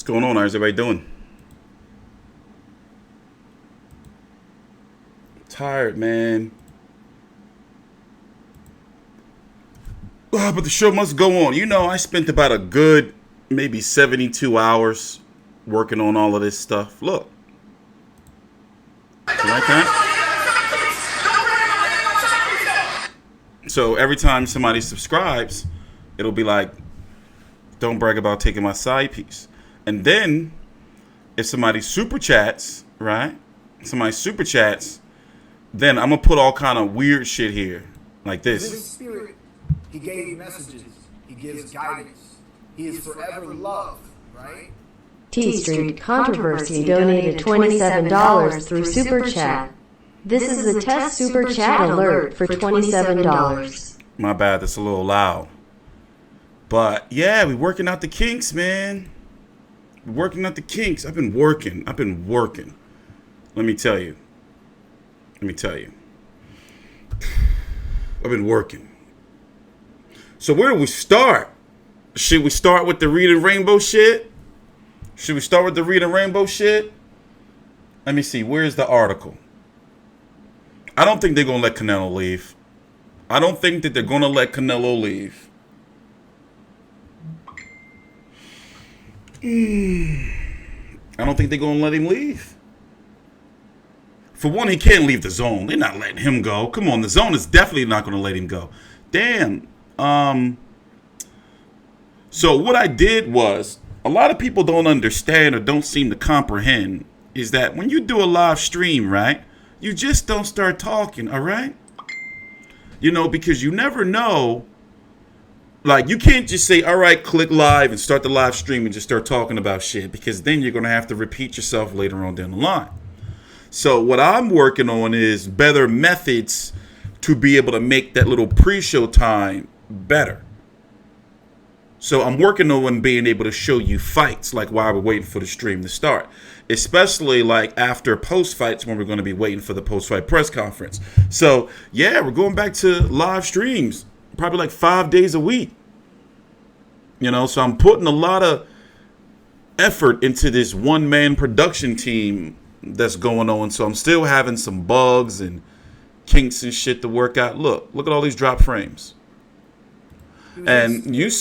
going on? How's everybody doing? Tired, man. But the show must go on. You know, I spent about a good maybe 72 hours working on all of this stuff. Look. You like that? So every time somebody subscribes, it'll be like, don't brag about taking my side piece. And then if somebody super chats, right? Somebody super chats, then I'm going to put all kind of weird shit here. Like this. His spirit, he gave messages. He gives guidance. He is forever loved, right? T Street Controversy donated $27 through Super Chat. This is a test Super Chat alert for $27. My bad, that's a little loud. But yeah, we working out the kinks, man. We're working out the kinks. I've been working. Let me tell you. I've been working. So where do we start? Should we start with the Reading Rainbow shit? Let me see. Where's the article? I don't think they're going to let Canelo leave. I don't think that they're going to let Canelo leave. I don't think they're going to let him leave. For one, he can't leave the zone. They're not letting him go. Come on, the zone is definitely not going to let him go. Damn. So what I did was, a lot of people don't understand or don't seem to comprehend is that when you do a live stream, right, you just don't start talking, all right? You know, because you never know. Like, you can't just say, all right, click live and start the live stream and just start talking about shit, because then you're going to have to repeat yourself later on down the line. So what I'm working on is better methods to be able to make that little pre-show time better. So I'm working on being able to show you fights, like while we're waiting for the stream to start. Especially like after post-fights when we're going to be waiting for the post-fight press conference. So, yeah, we're going back to live streams, probably like 5 days a week. You know, so I'm putting a lot of effort into this one-man production team that's going on. So I'm still having some bugs and kinks and shit to work out. Look at all these drop frames. And you...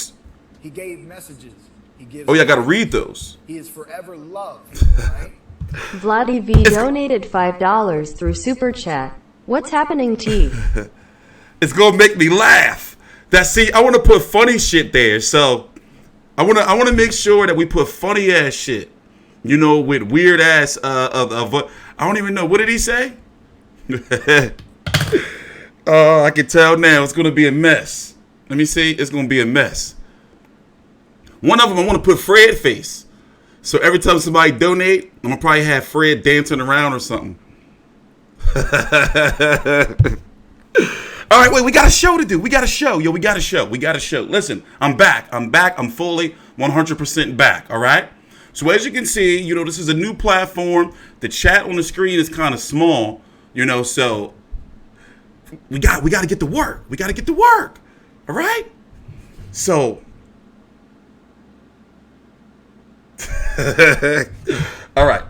He gave messages. He gives. Oh yeah, I gotta read those. He is forever loved, right? Vladdy V donated $5 through Super Chat. What's happening, T? It's gonna make me laugh. I want to put funny shit there. So I want to make sure that we put funny ass shit. You know, with weird ass I don't even know, what did he say? I can tell now it's gonna be a mess. Let me see. It's gonna be a mess. One of them, I want to put Fred face. So every time somebody donate, I'm going to probably have Fred dancing around or something. All right, wait, we got a show to do. We got a show. Listen, I'm back. I'm fully 100% back, all right? So as you can see, you know, this is a new platform. The chat on the screen is kind of small, you know, so we got to get to work. All right? So... All right.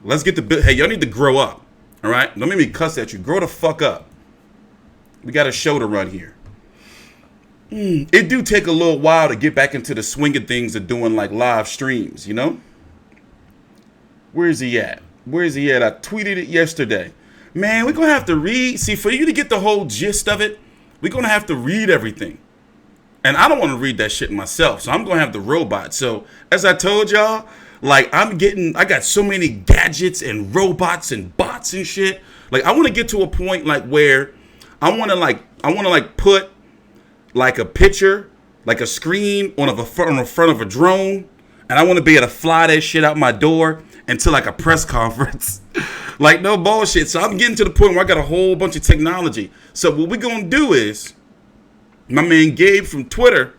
Let's get the hey, y'all need to grow up. All right, don't make me cuss at you. Grow the fuck up. We got a show to run here. It do take a little while to get back into the swing of things of doing like live streams, you know. Where is he at? I tweeted it yesterday. Man, we're gonna have to read. See, for you to get the whole gist of it, we're gonna have to read everything. And I don't want to read that shit myself, so I'm going to have the robot. So, as I told y'all, like, I got so many gadgets and robots and bots and shit. Like, I want to get to a point, like, where I want to put, like, a picture, like a screen on the front of a drone, and I want to be able to fly that shit out my door into, like, a press conference. Like, no bullshit. So, I'm getting to the point where I got a whole bunch of technology. So, what we're going to do is... My man Gabe from Twitter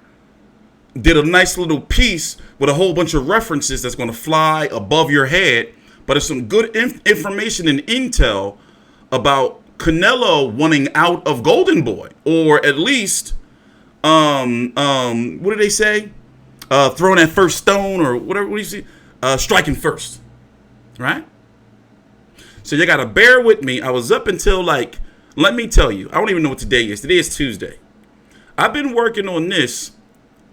did a nice little piece with a whole bunch of references that's going to fly above your head. But it's some good information and intel about Canelo wanting out of Golden Boy. Or at least What did they say? Throwing that first stone or whatever. What do you see? Striking first, right? So you gotta bear with me. I was up until like, let me tell you, I don't even know what today is. Today is Tuesday. I've been working on this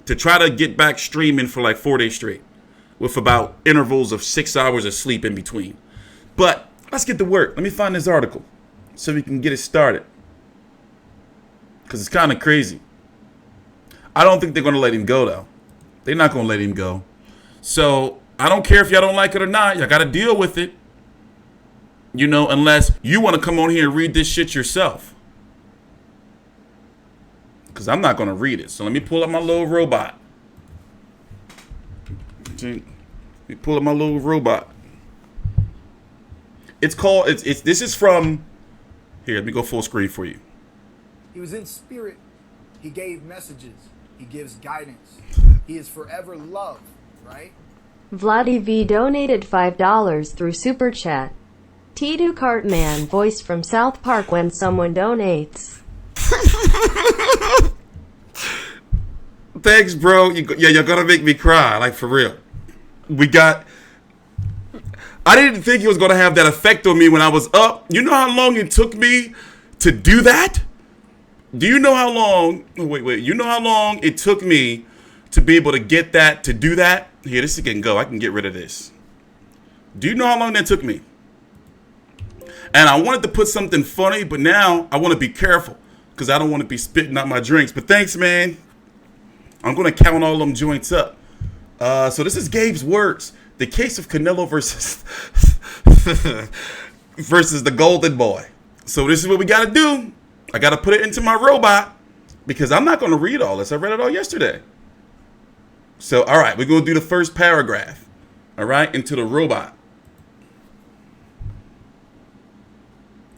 to try to get back streaming for like 4 days straight, with about intervals of 6 hours of sleep in between. But let's get to work. Let me find this article so we can get it started, because it's kind of crazy. I don't think they're gonna let him go though. They're not gonna let him go. So I don't care if y'all don't like it or not. Y'all gotta deal with it. You know, unless you want to come on here and read this shit yourself. Because I'm not gonna read it. So let me pull up my little robot. Let me pull up my little robot. It's called. This is from. Here, let me go full screen for you. He was in spirit. He gave messages. He gives guidance. He is forever loved, right? Vladdy V donated $5 through Super Chat. T2 Cartman voice from South Park when someone donates. Thanks, bro. You're gonna make me cry, like for real. I didn't think it was gonna have that effect on me when I was up. You know how long it took me to do that? Do you know how long? Oh, wait. You know how long it took me to be able to get that, to do that? Here, this can go. I can get rid of this. Do you know how long that took me? And I wanted to put something funny, but now I want to be careful because I don't want to be spitting out my drinks. But thanks, man. I'm going to count all them joints up. So this is Gabe's words. The case of Canelo versus versus the Golden Boy. So this is what we got to do. I got to put it into my robot because I'm not going to read all this. I read it all yesterday. So, all right, we're going to do the first paragraph. All right, into the robot.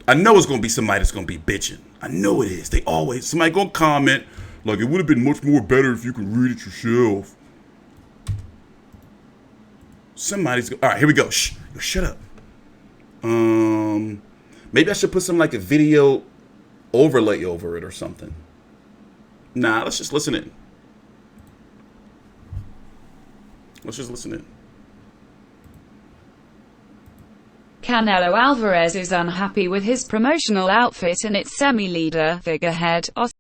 I know it's going to be somebody that's going to be bitching. I know it is. They always, somebody going to comment, like, it would have been much more better if you could read it yourself. Somebody's going, all right, here we go. Shh, shut up. Maybe I should put some, like, a video overlay over it or something. Nah, let's just listen in. Let's just listen in. Canelo Alvarez is unhappy with his promotional outfit and its semi-leader, figurehead, Otto.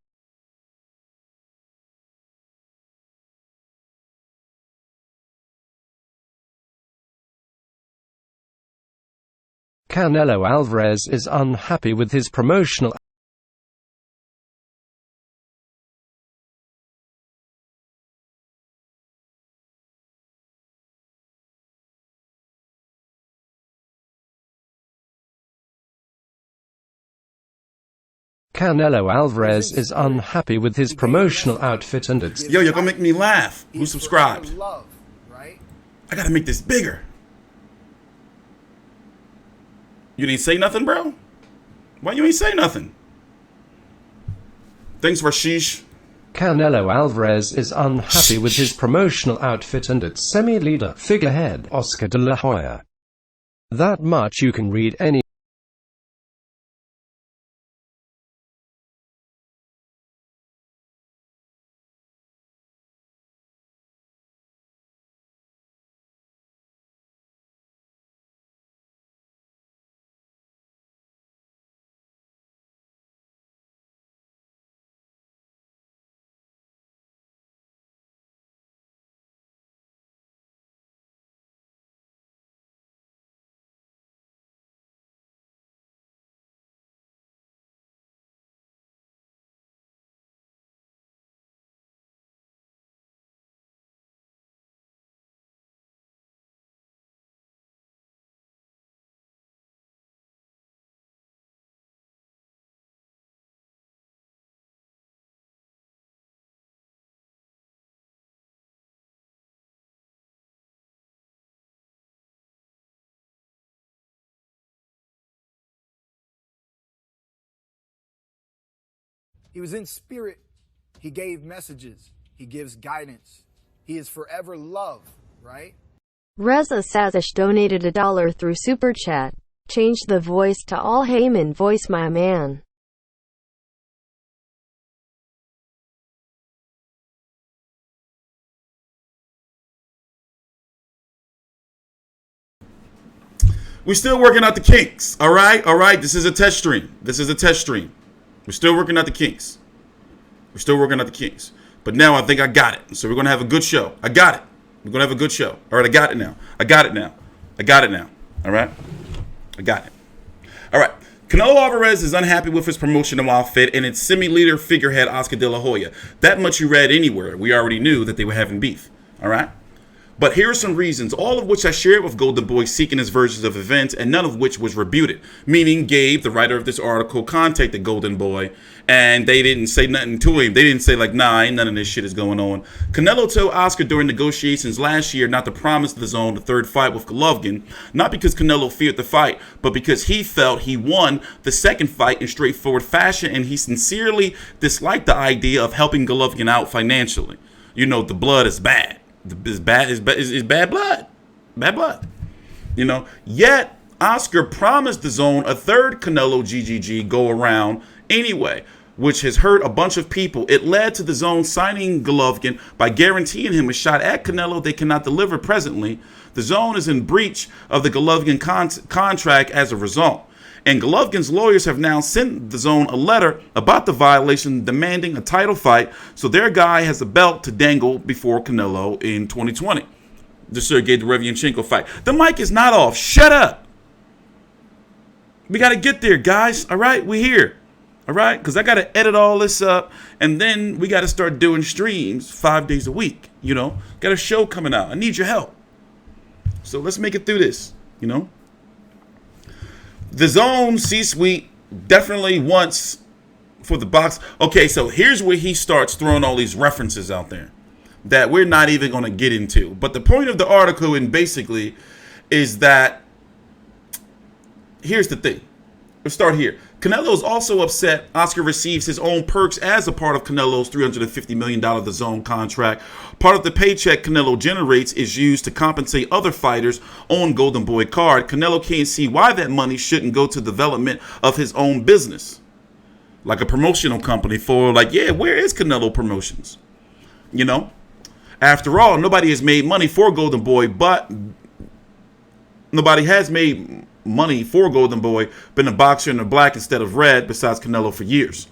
Canelo Alvarez is unhappy with his promotional Canelo Alvarez is unhappy with his promotional outfit and its... Yo, you're gonna make me laugh. Who subscribed? Love, right? I gotta make this bigger. You didn't say nothing, bro? Why you ain't say nothing? Thanks, Rashish. Canelo Alvarez is unhappy with his promotional outfit and its semi-leader, figurehead, Oscar de la Hoya. That much you can read any... He was in spirit. He gave messages. He gives guidance. He is forever loved, right? Reza Sazish donated $1 through Super Chat. Change the voice to all Haymon voice, my man. We're still working out the kinks. All right. All right. This is a test stream. This is a test stream. We're still working out the kinks. We're still working out the kinks. But now I think I got it. So we're going to have a good show. I got it. We're going to have a good show. All right. I got it now. I got it now. I got it now. All right. I got it. All right. Canelo Alvarez is unhappy with his promotional outfit and its semi-leader figurehead Oscar De La Hoya. That much you read anywhere. We already knew that they were having beef. All right. But here are some reasons, all of which I shared with Golden Boy seeking his versions of events, and none of which was rebuted. Meaning Gabe, the writer of this article, contacted Golden Boy, and they didn't say nothing to him. They didn't say, like, nah, ain't none of this shit is going on. Canelo told Oscar during negotiations last year not to promise the DAZN the third fight with Golovkin, not because Canelo feared the fight, but because he felt he won the second fight in straightforward fashion, and he sincerely disliked the idea of helping Golovkin out financially. You know, the blood is bad. It's bad blood. Bad blood. You know, yet Oscar promised the DAZN a third Canelo GGG go around anyway, which has hurt a bunch of people. It led to the DAZN signing Golovkin by guaranteeing him a shot at Canelo they cannot deliver presently. The DAZN is in breach of the Golovkin contract as a result. And Golovkin's lawyers have now sent the DAZN a letter about the violation demanding a title fight, so their guy has a belt to dangle before Canelo in 2020. The Sergey Derevyanchenko fight. The mic is not off. Shut up. We got to get there, guys. All right? We're here. All right? Because I got to edit all this up, and then we got to start doing streams 5 days a week. You know? Got a show coming out. I need your help. So let's make it through this. You know? The DAZN C-suite definitely wants for the box. Okay, so here's where he starts throwing all these references out there that we're not even going to get into. But the point of the article, and basically, is that here's the thing. Let's start here. Canelo is also upset Oscar receives his own perks as a part of Canelo's $350 million DAZN contract. Part of the paycheck Canelo generates is used to compensate other fighters on Golden Boy card. Canelo can't see why that money shouldn't go to development of his own business. Like a promotional company for, like, yeah, where is Canelo Promotions? You know? After all, nobody has made money for Golden Boy, but nobody has made money for Golden Boy, been a boxer in the black instead of red, besides Canelo for years.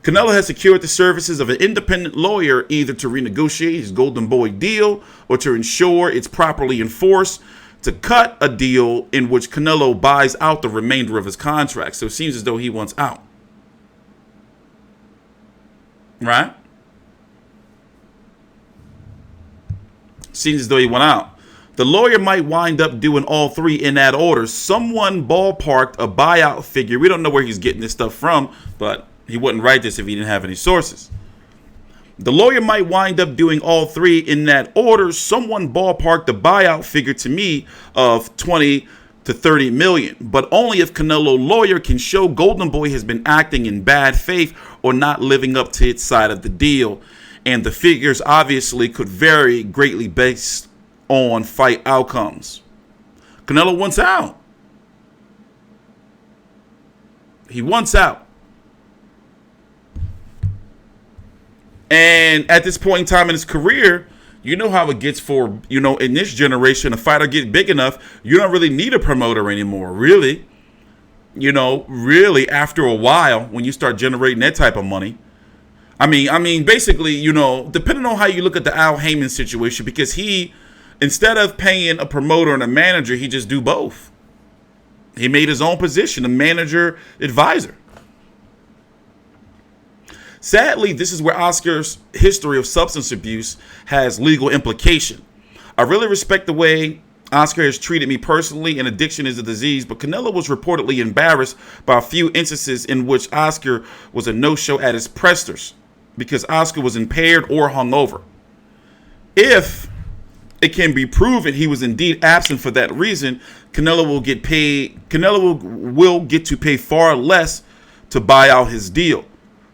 Canelo has secured the services of an independent lawyer either to renegotiate his Golden Boy deal or to ensure it's properly enforced, to cut a deal in which Canelo buys out the remainder of his contract. So it seems as though he wants out. Right? Seems as though he went out. The lawyer might wind up doing all three in that order. Someone ballparked a buyout figure. We don't know where he's getting this stuff from, but he wouldn't write this if he didn't have any sources. The lawyer might wind up doing all three in that order. Someone ballparked the buyout figure to me of 20 to 30 million, but only if Canelo lawyer can show Golden Boy has been acting in bad faith or not living up to its side of the deal. And the figures obviously could vary greatly based on fight outcomes. Canelo wants out. He wants out. And at this point in time in his career, you know how it gets for, you know, in this generation, a fighter get big enough, you don't really need a promoter anymore, really. You know, really after a while, when you start generating that type of money. I mean, basically, you know, depending on how you look at the Al Haymon situation, because he, instead of paying a promoter and a manager, he just do both. He made his own position, a manager advisor. Sadly, this is where Oscar's history of substance abuse has legal implication. I really respect the way Oscar has treated me personally, and addiction is a disease, but Canelo was reportedly embarrassed by a few instances in which Oscar was a no-show at his pressers because Oscar was impaired or hungover. If it can be proven he was indeed absent for that reason, Canelo will get paid. Canelo will get to pay far less to buy out his deal,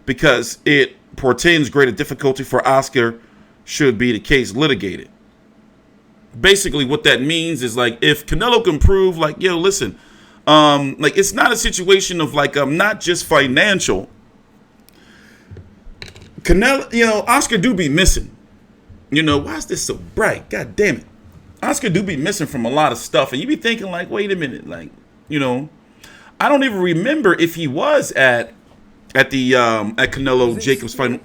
because it portends greater difficulty for Oscar should be the case litigated. Basically, what that means is, like, if Canelo can prove, like, yo, listen, like, it's not a situation of, like, not just financial. Canelo, you know, Oscar do be missing. You know, why is this so bright? God damn it. Oscar do be missing from a lot of stuff, and you be thinking like, wait a minute, like, you know, I don't even remember if he was at the at Canelo Jacobs fight.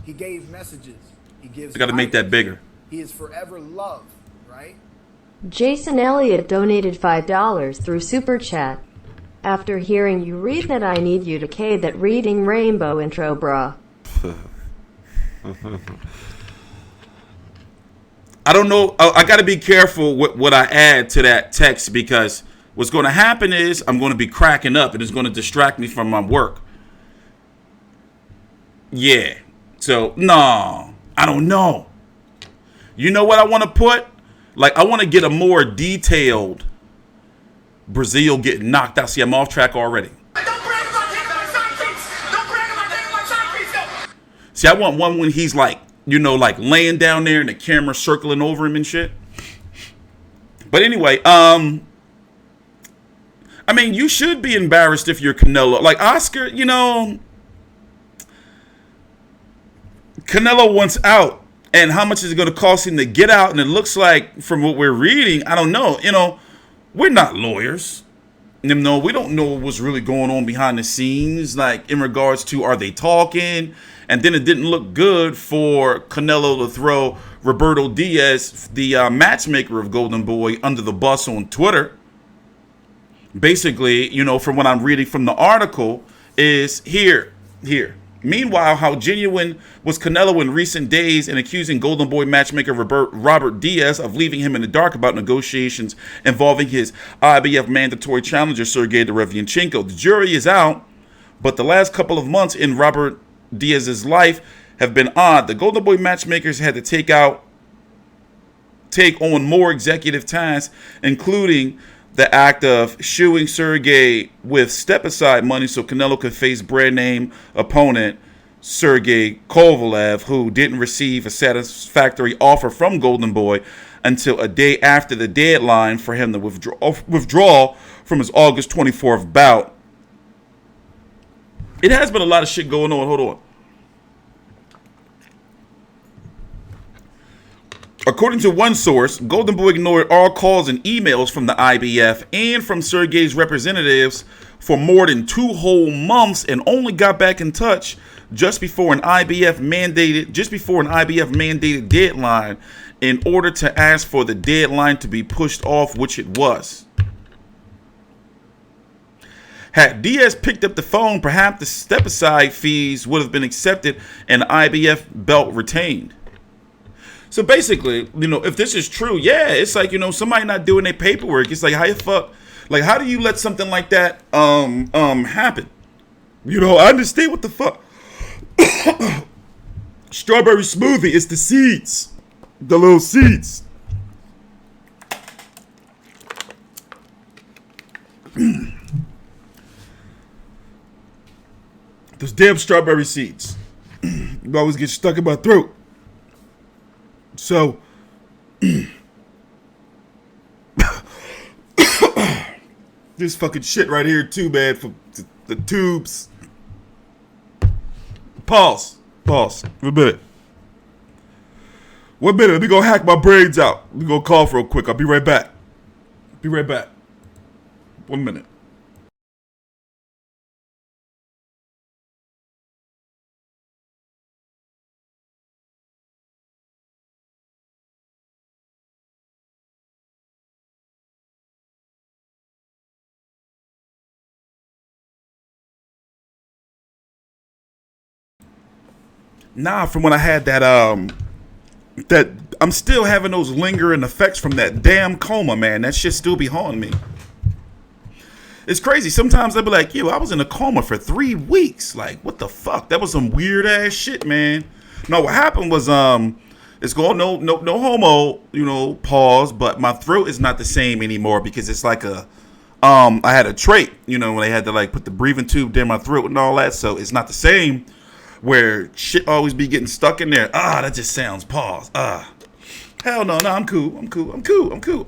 He gave messages. He gives. I got to make that bigger. He is forever loved, right? Jason Elliott donated $5 through Super Chat. After hearing you read that, I need you to K that reading Rainbow intro, bruh. I don't know. I got to be careful with what I add to that text, because what's going to happen is I'm going to be cracking up and it's going to distract me from my work. Yeah. So, no, I don't know. You know what I want to put? Like, I want to get a more detailed Brazil getting knocked out. See, I'm off track already. See, I want one when he's like, you know, like laying down there and the camera circling over him and shit. But anyway, I mean, you should be embarrassed if you're Canelo. Like, Oscar, you know, Canelo wants out. And how much is it going to cost him to get out? And it looks like, from what we're reading, I don't know. You know, we're not lawyers. You know, we don't know what's really going on behind the scenes, like in regards to, are they talking? And then it didn't look good for Canelo to throw Roberto Diaz, the matchmaker of Golden Boy, under the bus on Twitter. Basically, you know, from what I'm reading from the article, is here. Meanwhile, how genuine was Canelo in recent days in accusing Golden Boy matchmaker Robert Diaz of leaving him in the dark about negotiations involving his IBF mandatory challenger Sergey Derevyanchenko. The jury is out, but the last couple of months in Robert Diaz's life have been odd. The Golden Boy matchmakers had to take on more executive tasks, including the act of shooing Sergey with step-aside money so Canelo could face brand name opponent Sergey Kovalev, who didn't receive a satisfactory offer from Golden Boy until a day after the deadline for him to withdraw from his August 24th bout. It has been a lot of shit going on. Hold on. According to one source, Golden Boy ignored all calls and emails from the IBF and from Sergey's representatives for more than 2 whole months, and only got back in touch just before an IBF mandated deadline in order to ask for the deadline to be pushed off, which it was. Had Diaz picked up the phone, perhaps the step-aside fees would have been accepted and the IBF belt retained. So basically, you know, if this is true, yeah, it's like, you know, somebody not doing their paperwork. It's like, how do you let something like that happen? You know, I understand what the fuck. Strawberry smoothie, it's the seeds. The little seeds. Those damn strawberry seeds. You always get stuck in my throat. So, this fucking shit right here too, man, for the tubes. Pause. 1 minute. 1 minute, let me go hack my brains out. Let me go cough real quick. I'll be right back. 1 minute. Nah, from when I had that I'm still having those lingering effects from that damn coma, man. That shit still be haunting me. It's crazy. Sometimes I'll be like, yo, I was in a coma for 3 weeks. Like, what the fuck? That was some weird ass shit, man. No, what happened was it's going no homo, you know, pause, but my throat is not the same anymore because it's like I had a trait, you know, when they had to like put the breathing tube down my throat and all that, so it's not the same. Where shit always be getting stuck in there. That just sounds pause. Hell no, I'm cool. All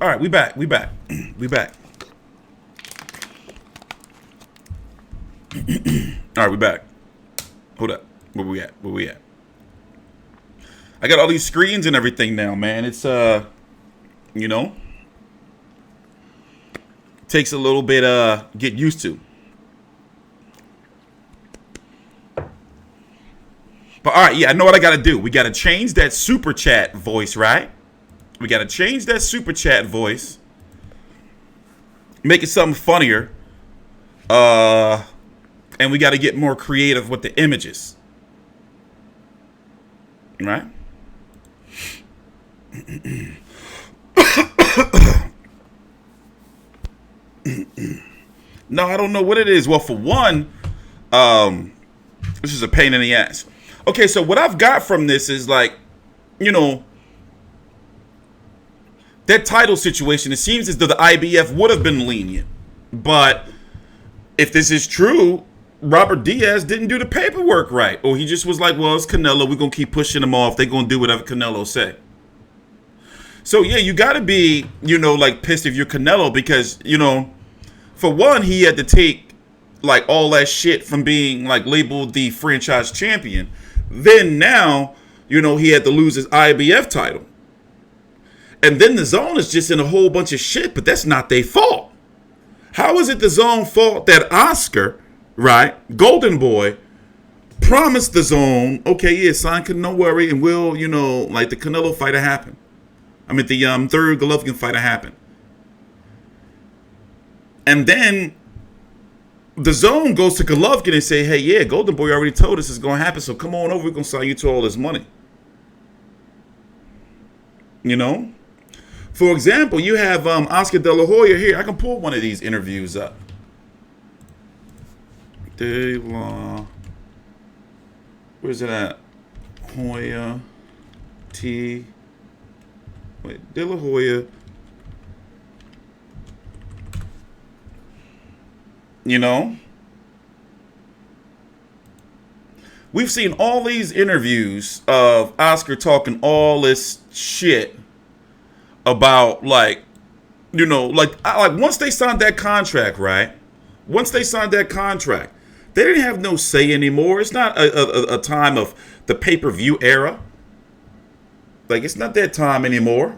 right, we back. All right, we back. Hold up. Where we at? I got all these screens and everything now, man. It's You know? Takes a little bit get used to. But all right, yeah, I know what I got to do. We got to change that super chat voice, right? We got to change that super chat voice. Make it something funnier. And we got to get more creative with the images. Right? No, I don't know what it is. Well, for one, this is a pain in the ass. Okay, so what I've got from this is like, you know, that title situation, it seems as though the IBF would have been lenient. But if this is true, Robert Diaz didn't do the paperwork right. Or he just was like, well, it's Canelo. We're going to keep pushing him off. They're going to do whatever Canelo say. So, yeah, you got to be, you know, like pissed if you're Canelo because, you know, for one, he had to take like all that shit from being like labeled the franchise champion. Then now, you know, he had to lose his IBF title. And then the DAZN is just in a whole bunch of shit, but that's not their fault. How is it the DAZN fault that Oscar, right, Golden Boy, promised the DAZN, okay, yeah, sign, no worry, and we'll, you know, like the Canelo fight to happen. I mean, the third Golovkin fight to happen. And then the DAZN goes to Golovkin and say, hey, yeah, Golden Boy already told us it's going to happen, so come on over, we're going to sign you to all this money. You know? For example, you have Oscar De La Hoya here. I can pull one of these interviews up. De La... Where's it at? Hoya... T... Wait, De La Hoya... You know, we've seen all these interviews of Oscar talking all this shit about, like, you know, like once they signed that contract, right? Once they signed that contract, they didn't have no say anymore. It's not a time of the pay-per-view era. Like, it's not that time anymore.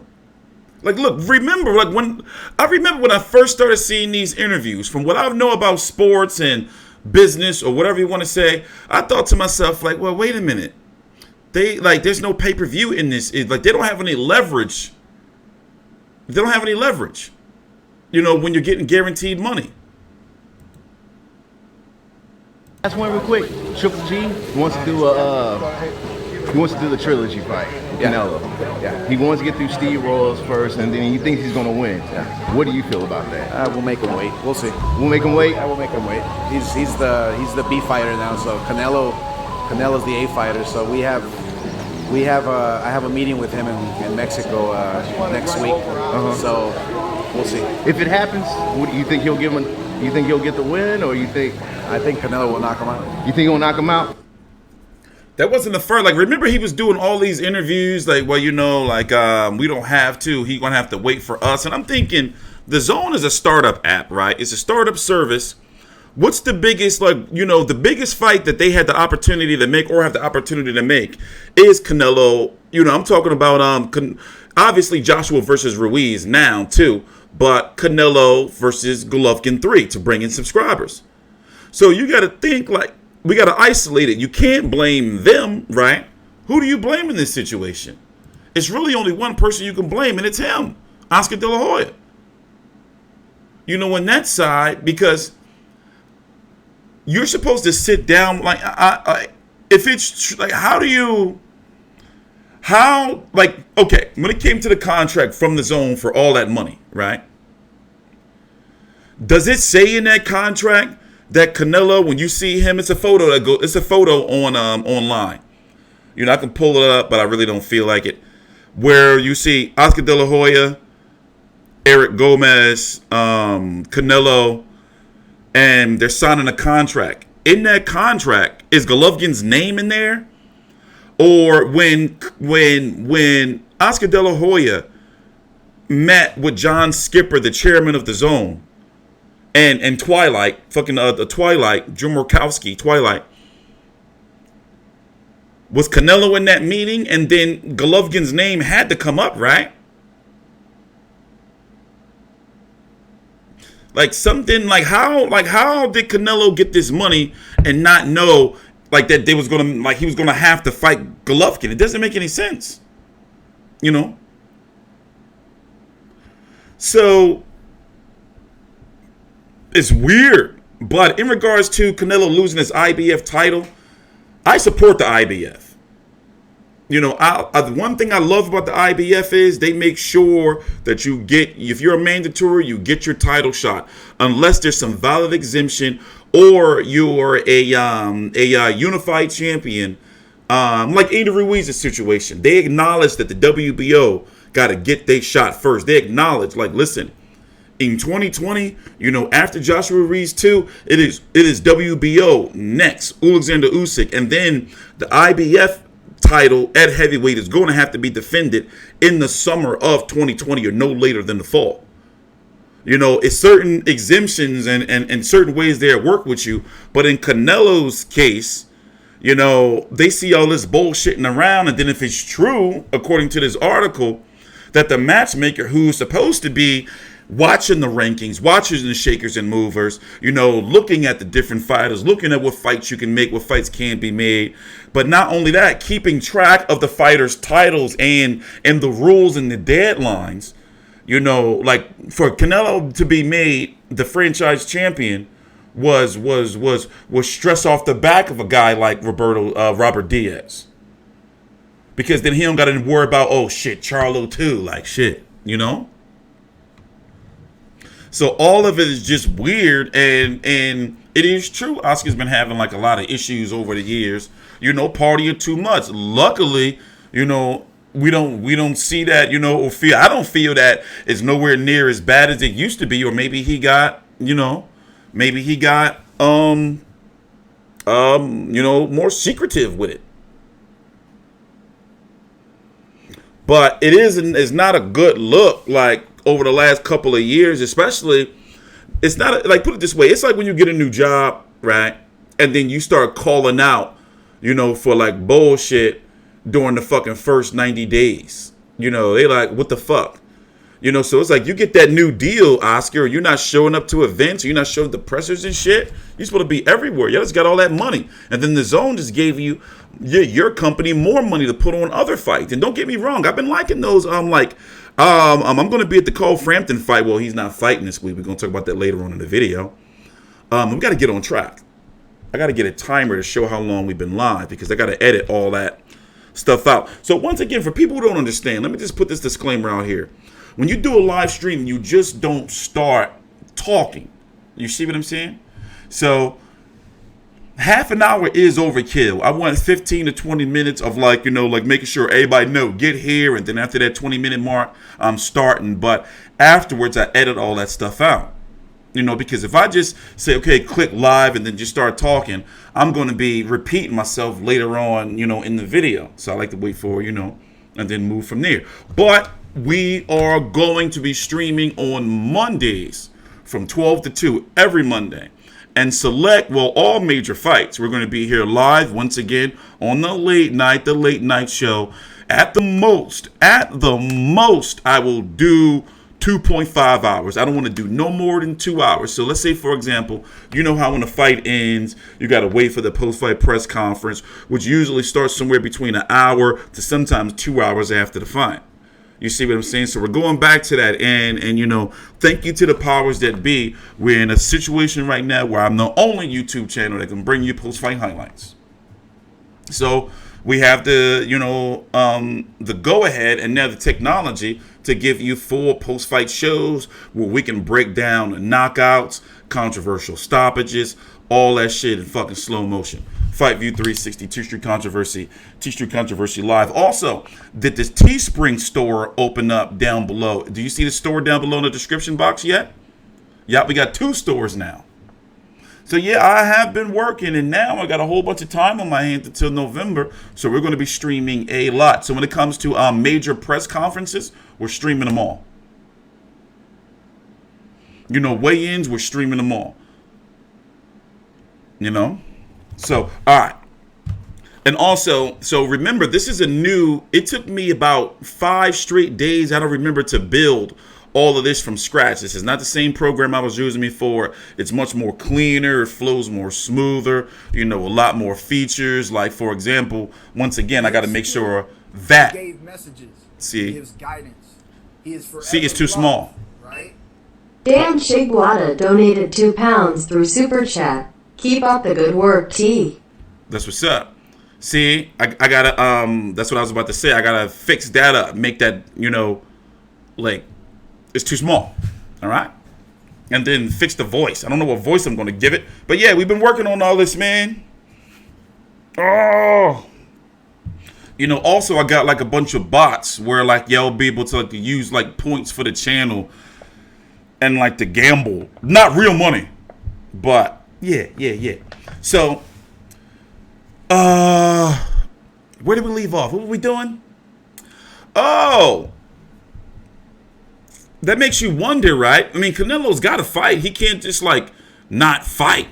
Like, look, remember, like when I first started seeing these interviews, from what I know about sports and business or whatever you want to say, I thought to myself, like, well, wait a minute. They, like, there's no pay-per-view in this. Like, they don't have any leverage. They don't have any leverage, you know, when you're getting guaranteed money. Last one real quick. Triple G wants to do the trilogy fight. Canelo. Yeah. He wants to get through Steve Royals first, and then he thinks he's going to win. Yeah. What do you feel about that? We'll make him wait. We'll see. We'll make him wait. Yeah, we'll make him wait. He's the B fighter now. So Canelo's the A fighter. So I have a meeting with him in Mexico next week. So we'll see. If it happens, what do you think he'll give him? You think he'll get the win, or you think? I think Canelo will knock him out. You think he'll knock him out? That wasn't the first. Like, remember he was doing all these interviews, like, well, you know, like, we don't have to. He's going to have to wait for us. And I'm thinking, the DAZN is a startup app, right? It's a startup service. What's the biggest, like, you know, the biggest fight that they had the opportunity to make or have the opportunity to make is Canelo. You know, I'm talking about, obviously, Joshua versus Ruiz now, too. But Canelo versus Golovkin 3 to bring in subscribers. So you got to think, like, we got to isolate it. You can't blame them, right? Who do you blame in this situation? It's really only one person you can blame, and it's him, Oscar De La Hoya. You know, on that side, because you're supposed to sit down, like, if it's, like, okay, when it came to the contract from the DAZN for all that money, right? Does it say in that contract that Canelo, when you see him, it's a photo on online. You know, I can pull it up, but I really don't feel like it. Where you see Oscar De La Hoya, Eric Gomez, Canelo, and they're signing a contract. In that contract, is Golovkin's name in there? Or when Oscar De La Hoya met with John Skipper, the chairman of the DAZN, and Twilight, the Twilight, Jim Murkowski, Twilight, was Canelo in that meeting? And then Golovkin's name had to come up, right? Like something like how did Canelo get this money and not know like that he was gonna have to fight Golovkin? It doesn't make any sense. You know? So it's weird. But in regards to Canelo losing his IBF title, I support the IBF. You know, one thing I love about the IBF is they make sure that you get, if you're a mandatory, you get your title shot, unless there's some valid exemption or you're a unified champion, like Ada Ruiz's situation. They acknowledge that the WBO got to get their shot first. They acknowledge, like, listen, in 2020, you know, after Joshua Ruiz 2, it is WBO next, Alexander Usyk, and then the IBF title at heavyweight is going to have to be defended in the summer of 2020 or no later than the fall. You know, it's certain exemptions and certain ways they work with you. But in Canelo's case, you know, they see all this bullshitting around. And then if it's true, according to this article, that the matchmaker who's supposed to be watching the rankings, watching the shakers and movers, you know, looking at the different fighters, looking at what fights you can make, what fights can be made. But not only that, keeping track of the fighters' titles and the rules and the deadlines. You know, like for Canelo to be made the franchise champion was stress off the back of a guy like Robert Diaz. Because then he don't got to worry about, oh shit, Charlo too, like shit, you know? So all of it is just weird, and it is true. Oscar's been having like a lot of issues over the years. You know, partying too much. Luckily, you know, we don't see that. You know, or feel. I don't feel that it's nowhere near as bad as it used to be. Or maybe he got, you know, you know, more secretive with it. But it's not a good look. Like, over the last couple of years, especially, it's not like, put it this way, it's like when you get a new job, right? And then you start calling out, you know, for like bullshit during the fucking first 90 days. You know, they like, what the fuck? You know, so it's like you get that new deal, Oscar, you're not showing up to events, you're not showing the pressers and shit. You're supposed to be everywhere. You just got all that money. And then the zone just gave you, your company, more money to put on other fights. And don't get me wrong, I've been liking those, I'm going to be at the Cole Frampton fight. Well, he's not fighting this week. We're going to talk about that later on in the video. We got to get on track. I got to get a timer to show how long we've been live because I got to edit all that stuff out. So once again, for people who don't understand, let me just put this disclaimer out here. When you do a live stream, you just don't start talking. You see what I'm saying? So half an hour is overkill. I want 15 to 20 minutes of like, you know, like making sure everybody know, get here. And then after that 20-minute mark, I'm starting. But afterwards, I edit all that stuff out. You know, because if I just say, okay, click live and then just start talking, I'm going to be repeating myself later on, you know, in the video. So I like to wait for, you know, and then move from there. But we are going to be streaming on Mondays from 12 to 2 every Monday. And select, well, all major fights. We're going to be here live once again on the late night show. At the most, I will do 2.5 hours. I don't want to do no more than 2 hours. So let's say, for example, you know how when a fight ends, you got to wait for the post-fight press conference, which usually starts somewhere between an hour to sometimes 2 hours after the fight. You see what I'm saying? So we're going back to that. And you know, thank you to the powers that be. We're in a situation right now where I'm the only YouTube channel that can bring you post-fight highlights. So we have the, you know, the go-ahead and now the technology to give you full post-fight shows where we can break down knockouts, controversial stoppages, all that shit in fucking slow motion. Fight View 360, T Street Controversy Live. Also, did this Teespring store open up down below? Do you see the store down below in the description box yet? Yeah, we got 2 stores now. So yeah, I have been working, and now I got a whole bunch of time on my hands until November. So we're going to be streaming a lot. So when it comes to major press conferences, we're streaming them all. You know, weigh-ins, we're streaming them all. You know? So, all right. And also, so remember, this is a new, it took me about 5 straight days, I don't remember, to build all of this from scratch. This is not the same program I was using before. It's much more cleaner. It flows more smoother. You know, a lot more features. Like, for example, once again, I got to make sure that. He gave messages. See? He gives guidance. He is forever See, it's too loved, small. right? Dan Chigwada donated £2 through Super Chat. Keep up the good work, T. That's what's up. See, I gotta that's what I was about to say. I gotta fix that up, make that, you know, like, it's too small. All right? And then fix the voice. I don't know what voice I'm gonna give it. But yeah, we've been working on all this, man. Oh. You know, also I got like a bunch of bots where like y'all be able to like use like points for the channel and like to gamble. Not real money. But yeah. So where did we leave off? What were we doing? Oh, that makes you wonder, right? I mean, Canelo's got to fight. He can't just like not fight.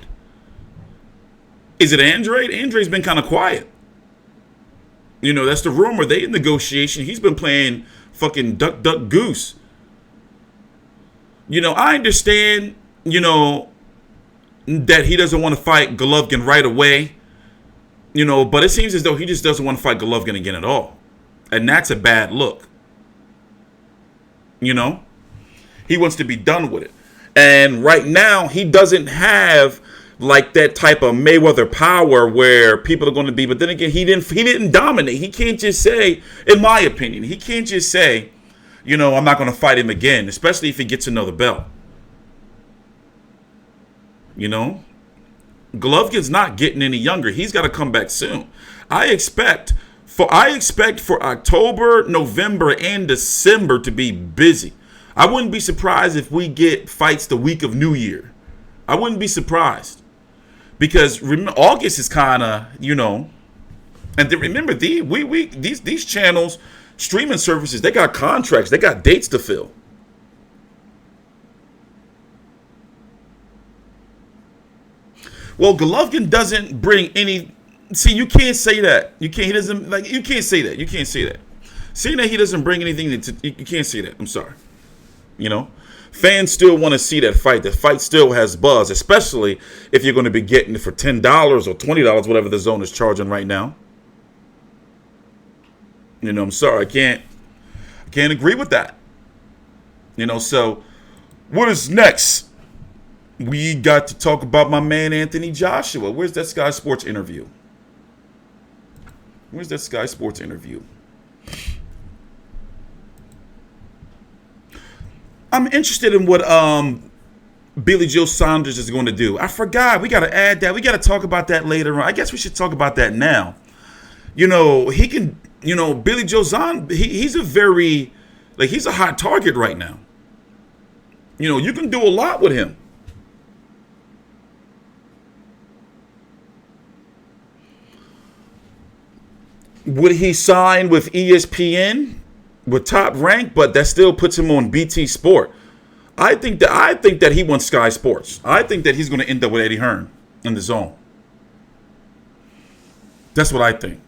Is it Andrade? Andrade's been kind of quiet. You know, that's the rumor. They in negotiation. He's been playing fucking duck, duck, goose. You know, I understand, you know, that he doesn't want to fight Golovkin right away. You know, but it seems as though he just doesn't want to fight Golovkin again at all. And that's a bad look. You know? He wants to be done with it. And right now, he doesn't have like that type of Mayweather power where people are going to be. But then again, he didn't dominate. He can't just say, in my opinion, he can't just say, you know, I'm not going to fight him again, especially if he gets another belt. You know? Golovkin's not getting any younger. He's got to come back soon. I expect for October, November, and December to be busy. I wouldn't be surprised if we get fights the week of New Year. I wouldn't be surprised. Because August is kind of, you know, and then remember, these channels, streaming services, they got contracts. They got dates to fill. Well, Golovkin doesn't bring any. See, you can't say that. You can't. He doesn't like. You can't say that. You can't say that. Saying that he doesn't bring anything. You can't say that. I'm sorry. You know, fans still want to see that fight. The fight still has buzz, especially if you're going to be getting it for $10 or $20, whatever the zone is charging right now. You know, I'm sorry. I can't agree with that. You know, so what is next? We got to talk about my man Anthony Joshua. Where's that Sky Sports interview? Where's that Sky Sports interview? I'm interested in what Billy Joe Saunders is going to do. I forgot. We got to add that. We got to talk about that later on. I guess we should talk about that now. You know, he can, you know, Billy Joe Saunders, he's a very, like, he's a hot target right now. You know, you can do a lot with him. Would he sign with ESPN with Top Rank? But that still puts him on BT Sport. I think that he wants Sky Sports. I think that he's going to end up with Eddie Hearn in the zone. That's what I think.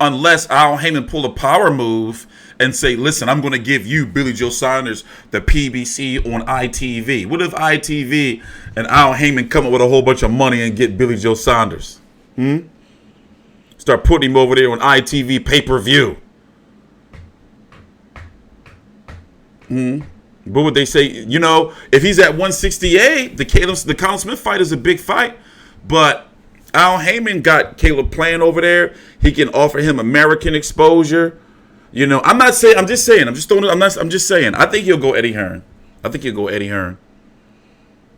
Unless Al Haymon pull a power move and say, listen, I'm going to give you, Billy Joe Saunders, the PBC on ITV. What if ITV and Al Haymon come up with a whole bunch of money and get Billy Joe Saunders? Start putting him over there on ITV pay-per-view. What would they say? You know, if he's at 168, the Colin Smith fight is a big fight. But Al Haymon got Caleb playing over there. He can offer him American exposure. You know, I'm not saying. I'm just saying. I'm just saying. I think he'll go Eddie Hearn.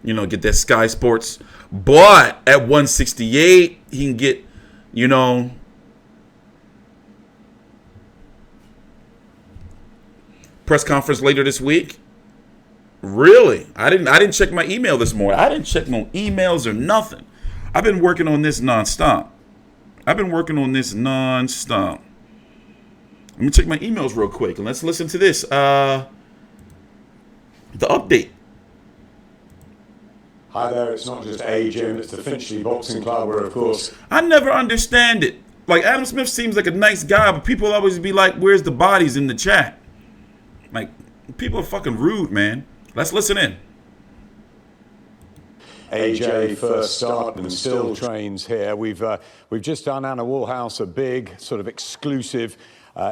You know, get that Sky Sports. But at 168, he can get, you know, press conference later this week. Really? I didn't check my email this morning. I didn't check no emails or nothing. I've been working on this nonstop. Let me check my emails real quick and let's listen to this. The update. Hi there, it's not just a gym, it's the Finchley Boxing Club where, of course... I never understand it. Like, Adam Smith seems like a nice guy, but people always be like, where's the bodies in the chat? Like, people are fucking rude, man. Let's listen in. AJ first start and still trains here. We've just done Anna Woolhouse, a big sort of exclusive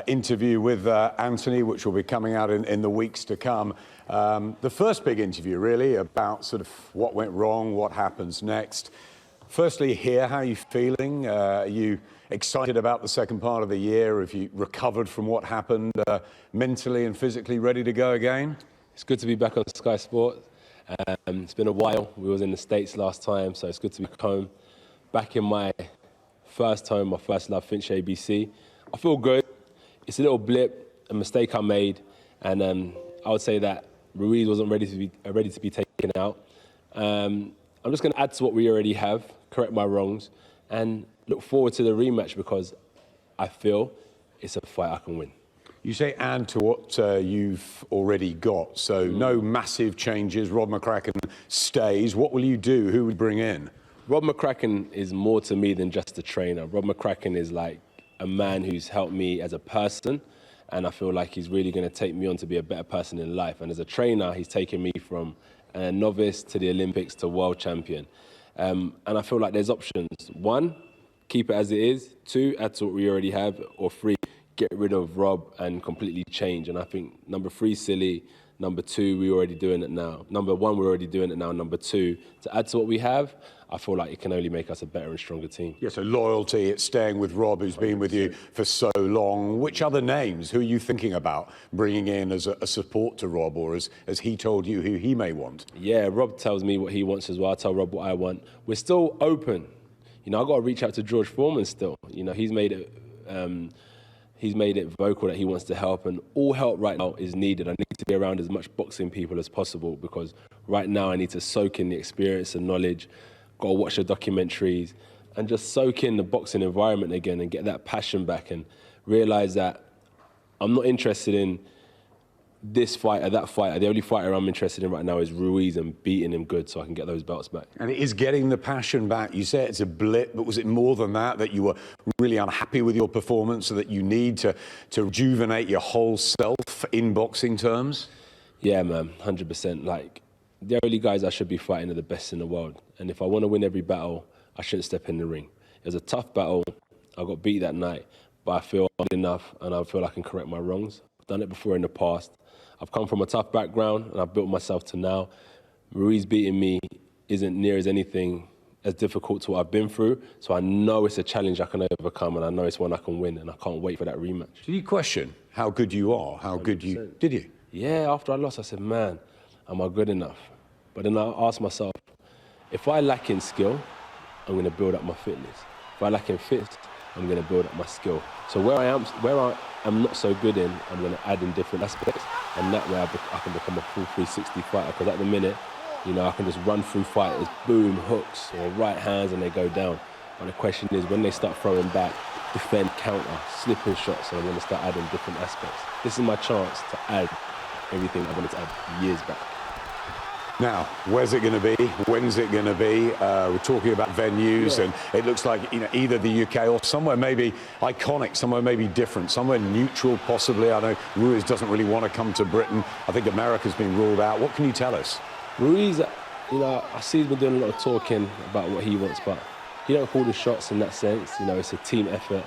interview with Anthony, which will be coming out in the weeks to come. The first big interview, really, about sort of what went wrong, what happens next. Firstly, here, how are you feeling? Are you excited about the second part of the year? Have you recovered from what happened, mentally and physically ready to go again? It's good to be back on Sky Sports. It's been a while. We was in the States last time, so it's good to be home. Back in my first home, my first love, Finch ABC. I feel good. It's a little blip, a mistake I made, and I would say that Ruiz wasn't ready to be taken out. I'm just going to add to what we already have, correct my wrongs, and look forward to the rematch because I feel it's a fight I can win. You say add to what you've already got, so no massive changes. Rob McCracken stays. What will you do? Who will you bring in? Rob McCracken is more to me than just a trainer. Rob McCracken is like a man who's helped me as a person, and I feel like he's really going to take me on to be a better person in life. And as a trainer, he's taken me from a novice to the Olympics to world champion. And I feel like there's options. 1, keep it as it is. 2, add to what we already have. Or 3, get rid of Rob and completely change. And I think number 3, silly. Number 2, we're already doing it now. Number 1, we're already doing it now. Number 2, to add to what we have, I feel like it can only make us a better and stronger team. Yeah, so loyalty, it's staying with Rob, who's been with you for so long. Which other names, who are you thinking about bringing in as a support to Rob, or as he told you who he may want? Yeah, Rob tells me what he wants as well. I tell Rob what I want. We're still open. You know, I've got to reach out to George Foreman still. You know, he's made it vocal that he wants to help, and all help right now is needed. I need to be around as much boxing people as possible because right now I need to soak in the experience and knowledge, got to watch the documentaries and just soak in the boxing environment again and get that passion back and realise that I'm not interested in this fighter, that fighter. The only fighter I'm interested in right now is Ruiz and beating him good so I can get those belts back. And it is getting the passion back. You say it's a blip, but was it more than that you were really unhappy with your performance so that you need to rejuvenate your whole self in boxing terms? Yeah, man, 100%. Like, the only guys I should be fighting are the best in the world. And if I want to win every battle, I shouldn't step in the ring. It was a tough battle. I got beat that night, but I feel I'm good enough and I feel I can correct my wrongs. I've done it before in the past. I've come from a tough background and I've built myself to now. Ruiz beating me isn't near as anything as difficult to what I've been through. So I know it's a challenge I can overcome and I know it's one I can win and I can't wait for that rematch. Did you question how good you are, how 100%. Good you... Did you? Yeah, after I lost, I said, man, am I good enough? But then I asked myself, if I lack in skill, I'm going to build up my fitness. If I lack in fit, I'm going to build up my skill. So where I am not so good in, I'm going to add in different aspects. And that way I can become a full 360 fighter. Because at the minute, you know, I can just run through fighters, boom, hooks, or right hands, and they go down. But the question is, when they start throwing back, defend, counter, slipping shots, and I'm going to start adding different aspects. This is my chance to add everything I wanted to add years back. Now, where's it going to be? When's it going to be? We're talking about venues, and it looks like, you know, either the UK or somewhere maybe iconic, somewhere maybe different, somewhere neutral possibly. I know Ruiz doesn't really want to come to Britain. I think America's been ruled out. What can you tell us? Ruiz, you know, I see he's been doing a lot of talking about what he wants, but he don't call the shots in that sense. You know, it's a team effort,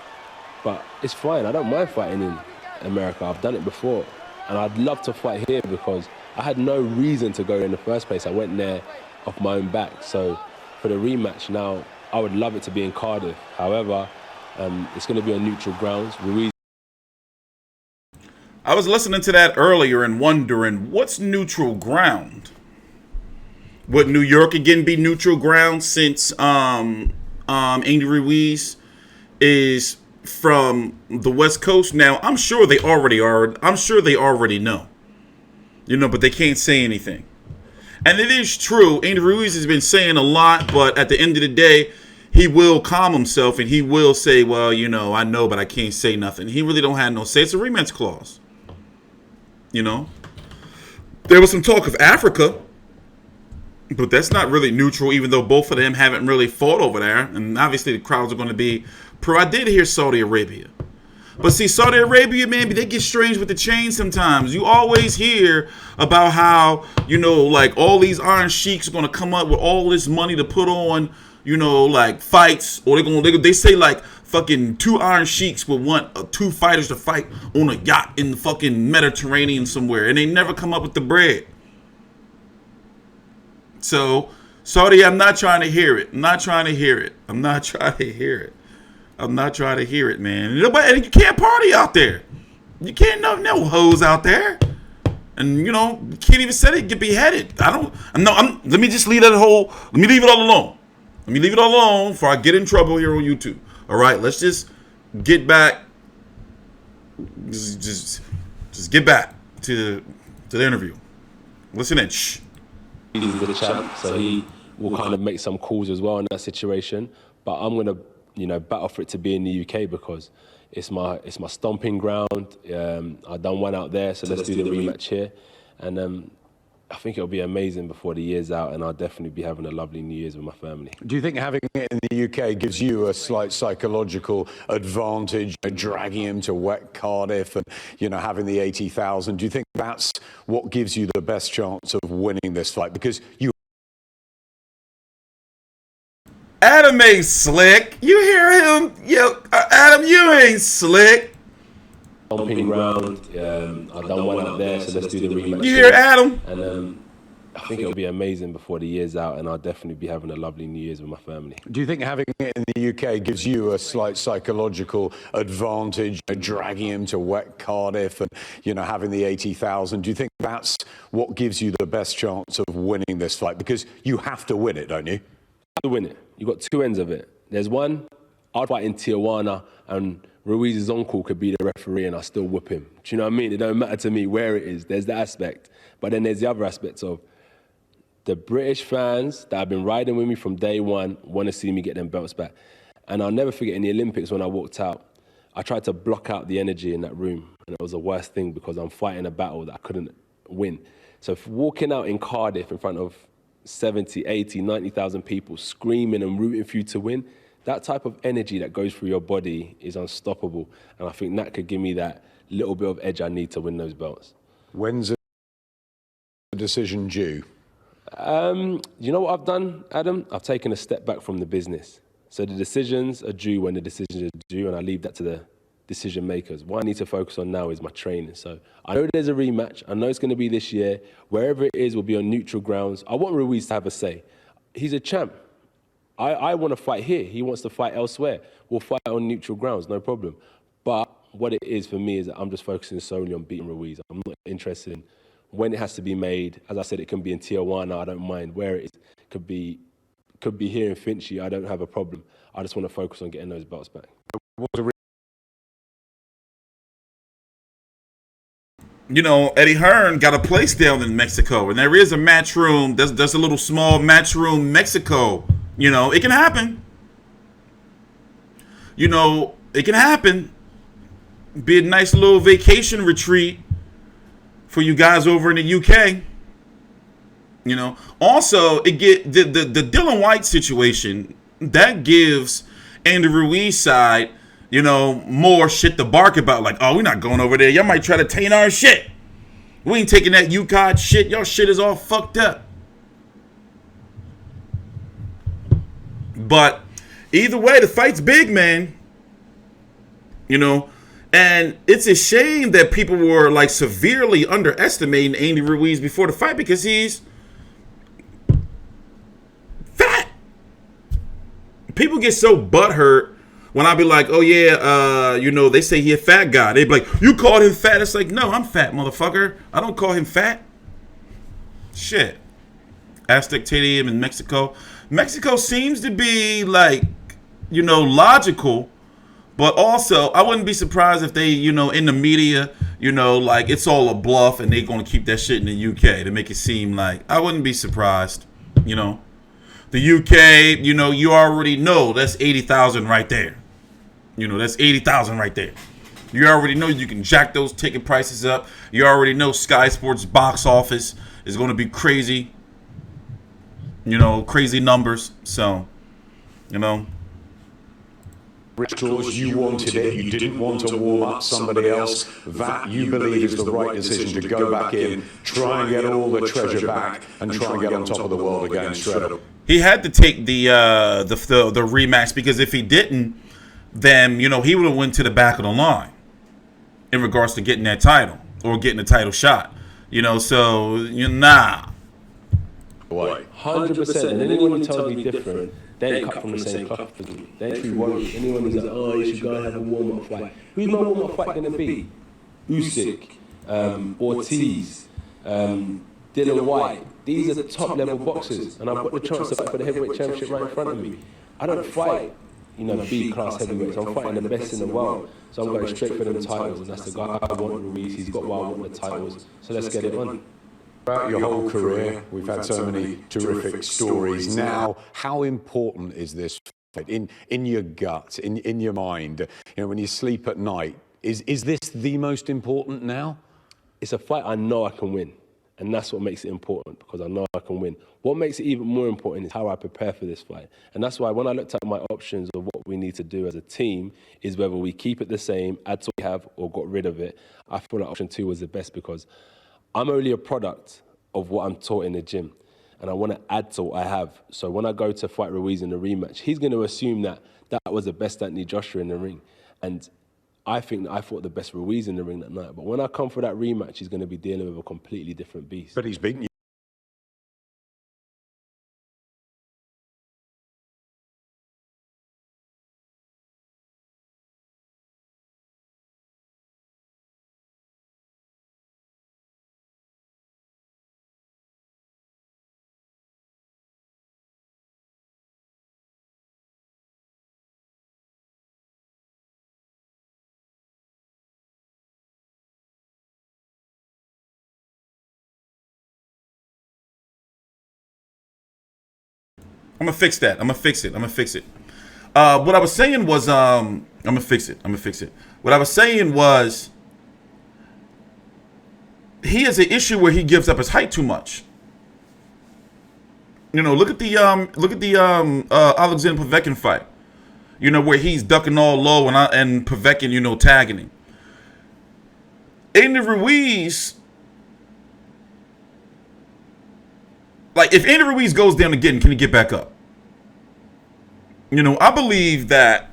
but it's fine. I don't mind fighting in America. I've done it before, and I'd love to fight here because I had no reason to go in the first place. I went there off my own back. So for the rematch now, I would love it to be in Cardiff. However, it's going to be on neutral grounds. Ruiz. I was listening to that earlier and wondering, what's neutral ground? Would New York again be neutral ground since Andy Ruiz is from the West Coast? Now, I'm sure they already are. I'm sure they already know. You know, but they can't say anything. And it is true, Andy Ruiz has been saying a lot, but at the end of the day, he will calm himself and he will say, well, you know, I know, but I can't say nothing. He really don't have no say. It's a rematch clause. You know? There was some talk of Africa. But that's not really neutral, even though both of them haven't really fought over there. And obviously the crowds are going to be pro. I did hear Saudi Arabia. But see, Saudi Arabia, man, they get strange with the chain sometimes. You always hear about how, you know, like all these Iron Sheiks are going to come up with all this money to put on, you know, like fights. Or they say like fucking 2 Iron Sheiks would want 2 fighters to fight on a yacht in the fucking Mediterranean somewhere. And they never come up with the bread. So, Saudi, I'm not trying to hear it. I'm not trying to hear it. I'm not trying to hear it. I'm not trying to hear it, man. And you can't party out there. You can't no hoes out there. And you know, you can't even say it, get beheaded. Let me just leave let me leave it all alone. Let me leave it all alone before I get in trouble here on YouTube. All right, let's just get back. Just get back to the interview. Listen in. Shh. He's the champ, so he will kind of make some calls as well in that situation. But I'm gonna, you know, battle for it to be in the UK because it's my stomping ground. I've done one out there, so let's do the rematch here. And I think it'll be amazing before the year's out, and I'll definitely be having a lovely New Year's with my family. Do you think having it in the UK gives you a slight psychological advantage, dragging him to wet Cardiff and, you know, having the 80,000? Do you think that's what gives you the best chance of winning this fight? Because you... Adam ain't slick. You hear him? Yo, Adam, you ain't slick. Stomping ground. I've done one out there, so let's do the rematch. You hear Adam? And I think it'll be amazing before the year's out, and I'll definitely be having a lovely New Year's with my family. Do you think having it in the UK gives you a slight psychological advantage, dragging him to wet Cardiff and, you know, having the 80,000? Do you think that's what gives you the best chance of winning this fight? Because you have to win it, don't you? To win it. You've got 2 ends of it. There's one, I'd fight in Tijuana and Ruiz's uncle could be the referee and I still whip him. Do you know what I mean? It don't matter to me where it is. There's that aspect. But then there's the other aspect of the British fans that have been riding with me from day one want to see me get them belts back. And I'll never forget in the Olympics when I walked out, I tried to block out the energy in that room. And it was the worst thing because I'm fighting a battle that I couldn't win. So walking out in Cardiff in front of 70, 80, 90,000 people screaming and rooting for you to win, that type of energy that goes through your body is unstoppable. And I think that could give me that little bit of edge I need to win those belts. When's the decision due? You know what I've done, Adam? I've taken a step back from the business. So the decisions are due when the decisions are due, and I leave that to the decision makers. What I need to focus on now is my training. So I know there's a rematch. I know it's going to be this year. Wherever it is will be on neutral grounds. I want Ruiz to have a say. He's a champ. I want to fight here. He wants to fight elsewhere. We'll fight on neutral grounds, no problem. But what it is for me is that I'm just focusing solely on beating Ruiz. I'm not interested in when it has to be made. As I said, it can be in Tijuana. I don't mind where it is. Could be here in Finchley. I don't have a problem. I just want to focus on getting those belts back. You know, Eddie Hearn got a place down in Mexico, and there is a match room. There's a little small match room, Mexico. You know, it can happen. You know, it can happen. Be a nice little vacation retreat for you guys over in the UK. You know, also it get the Dillian Whyte situation that gives Andy Ruiz side, you know, more shit to bark about. Like, oh, we're not going over there. Y'all might try to taint our shit. We ain't taking that UKAD shit. Y'all shit is all fucked up. But either way, the fight's big, man. You know, and it's a shame that people were like severely underestimating Andy Ruiz before the fight because he's fat. People get so butthurt when I be like, oh yeah, you know, they say he a fat guy. They be like, you called him fat? It's like, no, I'm fat, motherfucker. I don't call him fat. Shit. Aztec Stadium in Mexico. Mexico seems to be like, you know, logical, but also I wouldn't be surprised if they, you know, in the media, you know, like it's all a bluff and they're going to keep that shit in the UK to make it seem like, I wouldn't be surprised, you know. The UK, you know, you already know that's 80,000 right there. You know, that's 80,000 right there. You already know you can jack those ticket prices up. You already know Sky Sports box office is going to be crazy. You know, crazy numbers. So, you know. Rituals, you wanted it, you didn't want to warm up somebody else. That you believe is the right decision to go back in, try and get all the treasure back, and try and get on top of the world again straight up. He had to take the rematch, because if he didn't, then, you know, he would have went to the back of the line in regards to getting that title or getting a title shot. You know, so nah. 100%. And anyone who tells me different, they ain't cut from the same cloth as me. They ain't true warriors. Anyone who's like, oh, you should go and have a warm-up fight. Who's my warm-up fight going to be? Usyk, Ortiz, Dillian Whyte. These are the top-level boxers, and I've got the chance to fight for the heavyweight championship right in front of me. I don't fight, you know, B-class heavyweights. I'm fighting the best in the world. So I'm going straight for them titles, and that's the guy I want, Ruiz. He's got what I want, the titles. So let's get it on. Throughout your whole career, we've had so many terrific stories. Now, how important is this fight in your gut, in your mind? You know, when you sleep at night, is this the most important now? It's a fight I know I can win, and that's what makes it important, because I know I can win. What makes it even more important is how I prepare for this fight, and that's why when I looked at my options of what we need to do as a team is whether we keep it the same, add to what we have, or got rid of it. I feel like option 2 was the best, because I'm only a product of what I'm taught in the gym, and I want to add to what I have. So when I go to fight Ruiz in the rematch, he's going to assume that that was the best Anthony Joshua in the ring, and I think that I fought the best Ruiz in the ring that night. But when I come for that rematch, he's going to be dealing with a completely different beast. But he's beaten you. I'm gonna fix that. I'm gonna fix it. I'm gonna fix it. What I was saying was, I'm gonna fix it. I'm gonna fix it. What I was saying was, he has an issue where he gives up his height too much. You know, look at the Alexander Povetkin fight. You know, where he's ducking all low and Povetkin, you know, tagging him. Andy Ruiz. Like, if Andy Ruiz goes down again, can he get back up? You know, I believe that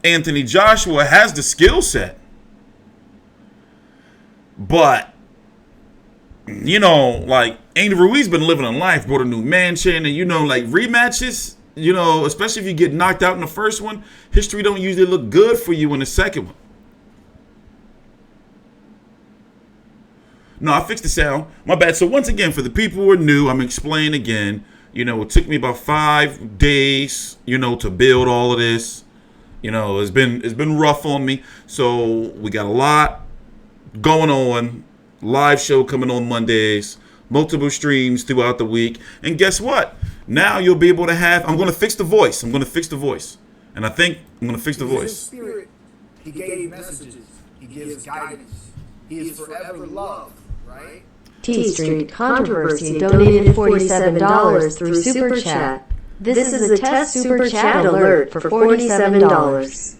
Anthony Joshua has the skill set. But, you know, like, Andy Ruiz been living a life, bought a new mansion, and, you know, like, rematches, you know, especially if you get knocked out in the first one, history don't usually look good for you in the second one. No, I fixed the sound. My bad. So once again, for the people who are new, I'm explaining again. You know, it took me about 5 days, you know, to build all of this. You know, it's been rough on me. So we got a lot going on. Live show coming on Mondays. Multiple streams throughout the week. And guess what? Now you'll be able to have. I'm going to fix the voice. I'm going to fix the voice. And I think I'm going to fix the voice. His spirit, he gave messages. He gives guidance. He is forever loved. Right? T Street Controversy donated $47 through Super Chat. This is a test Super Chat alert for $47.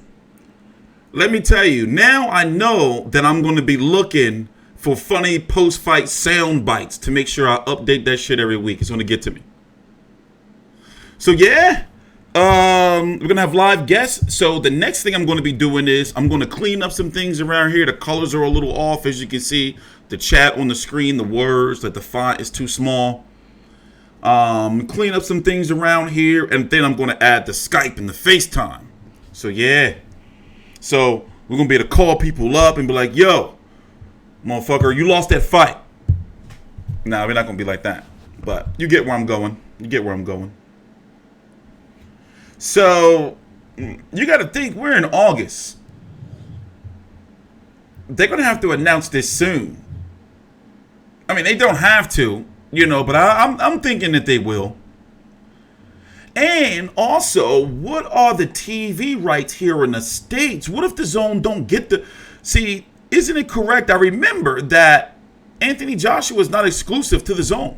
Let me tell you, now I know that I'm going to be looking for funny post-fight sound bites to make sure I update that shit every week. It's going to get to me. So yeah, we're going to have live guests. So the next thing I'm going to be doing is I'm going to clean up some things around here. The colors are a little off, as you can see. The chat on the screen, the words, like the font is too small. Clean up some things around here, and then I'm going to add the Skype and the FaceTime. So yeah. So we're going to be able to call people up and be like, yo, motherfucker, you lost that fight. Nah, we're not going to be like that. But you get where I'm going. You get where I'm going. So you got to think, we're in August. They're going to have to announce this soon. I mean, they don't have to, you know, but I'm thinking that they will. And also, what are the TV rights here in the States? What if the DAZN don't get the... See, isn't it correct? I remember that Anthony Joshua is not exclusive to the DAZN.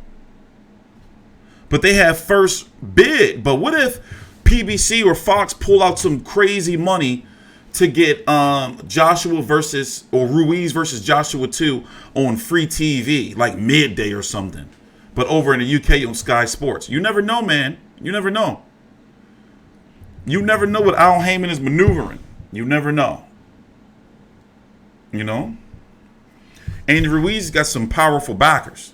but they have first bid. But what if PBC or Fox pull out some crazy money to get Joshua versus, or Ruiz versus Joshua 2 on free TV, like midday or something, but over in the UK on Sky Sports? You never know, man. You never know. You never know what Al Haymon is maneuvering. You never know. You know? And Ruiz got some powerful backers.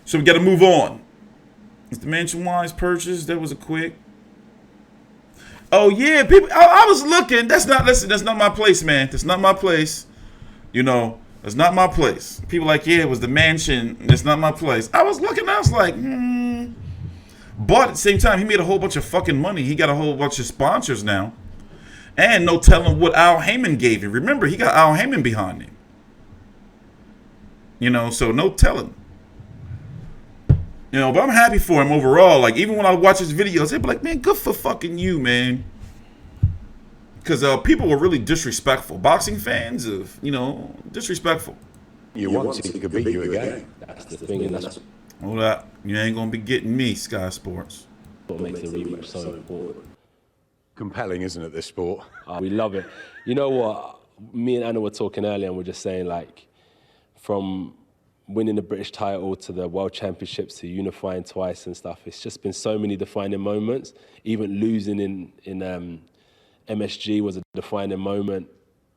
So we got to move on. Is the Mansion Wise purchase? That was a quick. Oh yeah, people. I was looking. That's not. Listen, that's not my place, man. That's not my place. You know, that's not my place. People like, yeah, it was the mansion. That's not my place. I was looking. I was like, But at the same time, he made a whole bunch of fucking money. He got a whole bunch of sponsors now, and no telling what Al Haymon gave him. Remember, he got Al Haymon behind him. You know, so no telling. You know, but I'm happy for him overall. Like, even when I watch his videos, they'd be like, man, good for fucking you, man. Because people were really disrespectful. Boxing fans, disrespectful. You want to, he could beat you again. That's the thing, and that's Hold up. You ain't going to be getting me, Sky Sports. what makes the rematch so important. Compelling, isn't it, this sport? We love it. You know what? Me and Anna were talking earlier, and we're just saying, like, from winning the British title to the World Championships to unifying twice and stuff, it's just been so many defining moments. Even losing in MSG was a defining moment,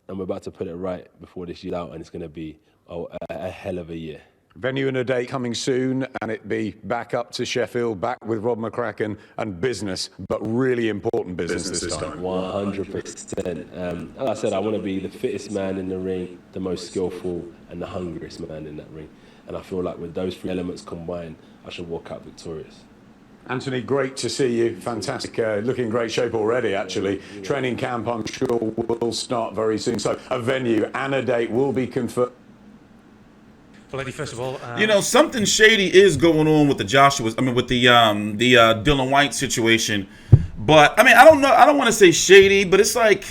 and we're about to put it right before this year out, and it's going to be a hell of a year. Venue and a date coming soon, and it be back up to Sheffield, back with Rob McCracken, and business, but really important business this time. 100%. As I said, I want to be the fittest man in the ring, the most skillful, and the hungriest man in that ring. And I feel like with those three elements combined, I should walk out victorious. Anthony, great to see you. Fantastic. Looking in great shape already, actually. Training camp, I'm sure, will start very soon. So a venue and a date will be confirmed. Well, Eddie, first of all, something shady is going on with the with the Dillian Whyte situation. But I mean, I don't know. I don't want to say shady, but it's like,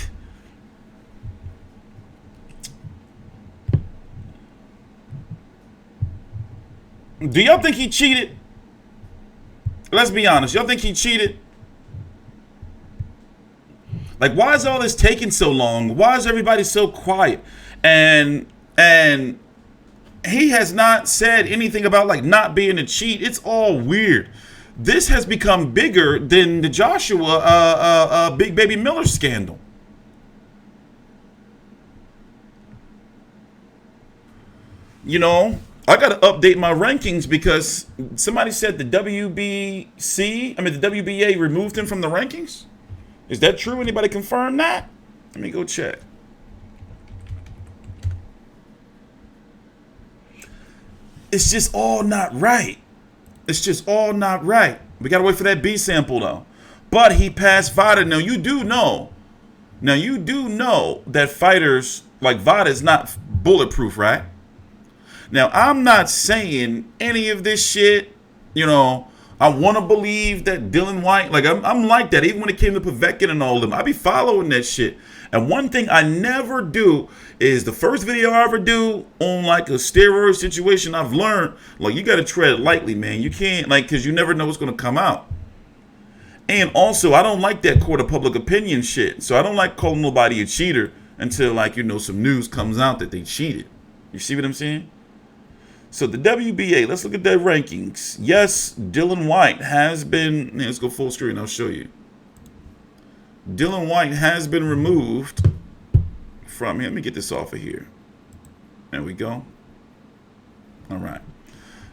do y'all think he cheated? Let's be honest. Y'all think he cheated? Like, why is all this taking so long? Why is everybody so quiet? And he has not said anything about, like, not being a cheat. It's all weird. This has become bigger than the Joshua Big Baby Miller scandal. You know, I got to update my rankings because somebody said the WBA removed him from the rankings. Is that true? Anybody confirm that? Let me go check. It's just all not right. It's just all not right. We got to wait for that B sample, though. But he passed VADA. Now, you do know that fighters like VADA is not bulletproof, right? Now, I'm not saying any of this shit. You know, I want to believe that Dillian Whyte, like, I'm like that. Even when it came to Povetkin and all of them, I be following that shit. And one thing I never do is the first video I ever do on, like, a steroid situation, I've learned, like, you got to tread lightly, man. You can't, like, because you never know what's going to come out. And also, I don't like that court of public opinion shit. So I don't like calling nobody a cheater until, like, you know, some news comes out that they cheated. You see what I'm saying? So the WBA, let's look at their rankings. Yes, Dillian Whyte has been, let's go full screen, I'll show you. Dillian Whyte has been removed from here. Let me get this off of here. There we go. All right.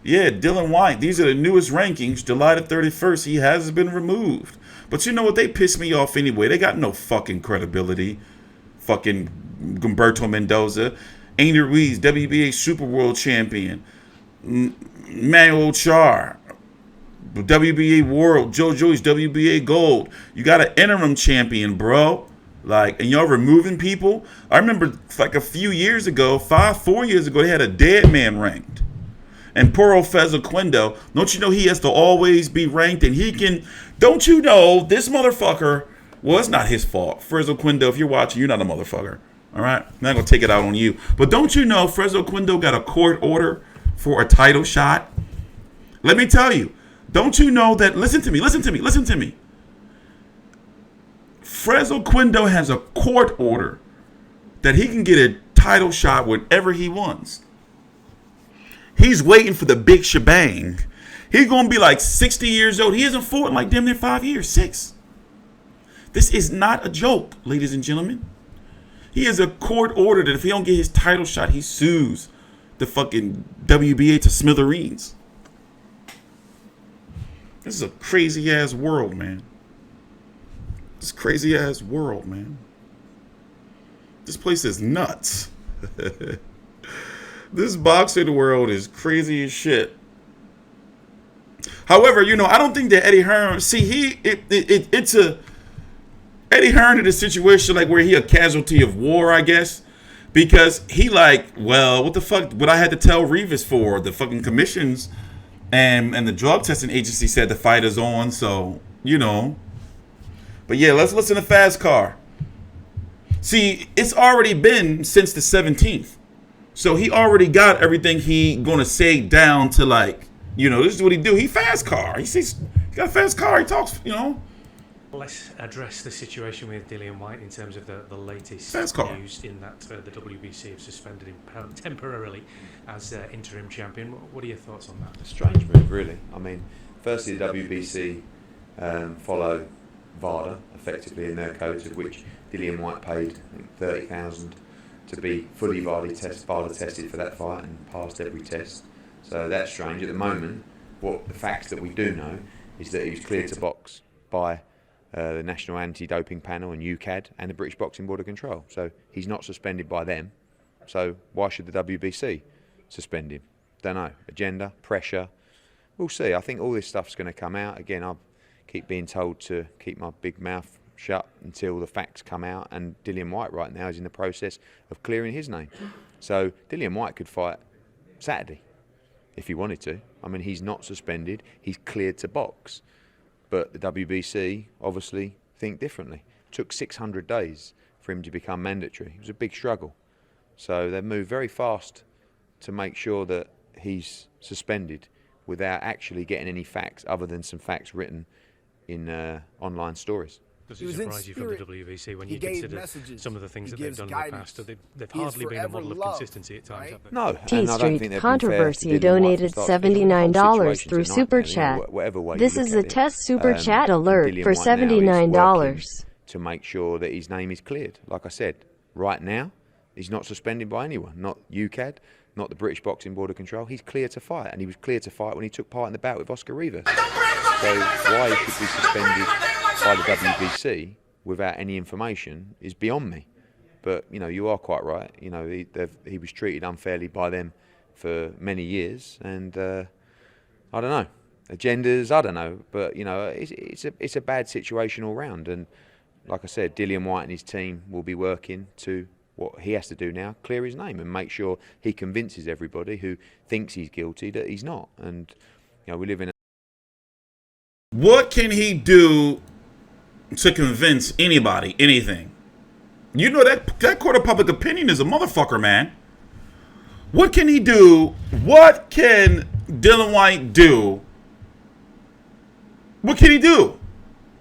Yeah, Dillian Whyte, these are the newest rankings. July the 31st, he has been removed. But you know what? They piss me off anyway. They got no fucking credibility. Fucking Gumberto Mendoza. Andy Ruiz, WBA Super World Champion. Emmanuel Char, WBA World. Joe Joyce, WBA Gold. You got an interim champion, bro. Like, and y'all removing people. I remember, like, a few years ago, 4 years ago, they had a dead man ranked. And poor old Fezoquendo, don't you know he has to always be ranked? And he can, don't you know, this motherfucker, well, it's not his fault. Fezoquendo, if you're watching, you're not a motherfucker. All right? I'm not going to take it out on you. But don't you know Fezoquendo got a court order for a title shot. Let me tell you, don't you know that? Listen to me. Fresno Quindo has a court order that he can get a title shot whenever he wants. He's waiting for the big shebang. He's going to be like 60 years old. He hasn't fought in like damn near 5 years, 6. This is not a joke, ladies and gentlemen. He has a court order that if he don't get his title shot, he sues the fucking WBA to smithereens. This is a crazy ass world, man. This crazy ass world, man. This place is nuts. This boxing world is crazy as shit. However, you know, I don't think that Eddie Hearn, Eddie Hearn in a situation like where he a casualty of war, I guess, because he like, well, what the fuck would I had to tell Rivas for? The fucking commissions and the drug testing agency said the fight is on, so, you know. But yeah, let's listen to Fast Car. See, it's already been since the 17th. So he already got everything he gonna say down to, like, you know, this is what he do. He Fast Car. He got a fast car. He talks, you know. Let's address the situation with Dillian Whyte in terms of the latest news in that the WBC have suspended him temporarily as interim champion. What are your thoughts on that? A strange move, really. I mean, firstly, the WBC follow VADA, effectively in their codes, of which Dillian Whyte paid, I think, $30,000 to be fully VADA tested for that fight and passed every test. So that's strange. At the moment, what the facts that we do know is that he was cleared to box by the National Anti-Doping Panel and UKAD and the British Boxing Board of Control. So he's not suspended by them. So why should the WBC suspend him? Don't know. Agenda, pressure. We'll see. I think all this stuff's going to come out. Again, I keep being told to keep my big mouth shut until the facts come out. And Dillian Whyte right now is in the process of clearing his name. So Dillian Whyte could fight Saturday if he wanted to. I mean, he's not suspended. He's cleared to box. But the WBC obviously think differently. It took 600 days for him to become mandatory. It was a big struggle. So they moved very fast to make sure that he's suspended without actually getting any facts other than some facts written in online stories. Does it surprise you from the WBC when you consider some of the things that they've done in the past? They've hardly been a model of consistency at times, have they? No. T-Street Controversy donated $79 through Super Chat. This is a test Super Chat alert for $79. To make sure that his name is cleared. Like I said, right now, he's not suspended by anyone. Not UKAD, not the British Boxing Board of Control. He's clear to fight, and he was clear to fight when he took part in the bout with Oscar Rivas. So why he should be suspended by the WBC without any information is beyond me. But, you know, you are quite right. You know, he was treated unfairly by them for many years, and I don't know. Agendas, I don't know. But, you know, it's a bad situation all round. And like I said, Dillian Whyte and his team will be working to what he has to do now, clear his name and make sure he convinces everybody who thinks he's guilty that he's not. And, you know, we live in a... What can he do to convince anybody, anything? You know that court of public opinion is a motherfucker, man. What can he do? What can Dillian Whyte do? What can he do?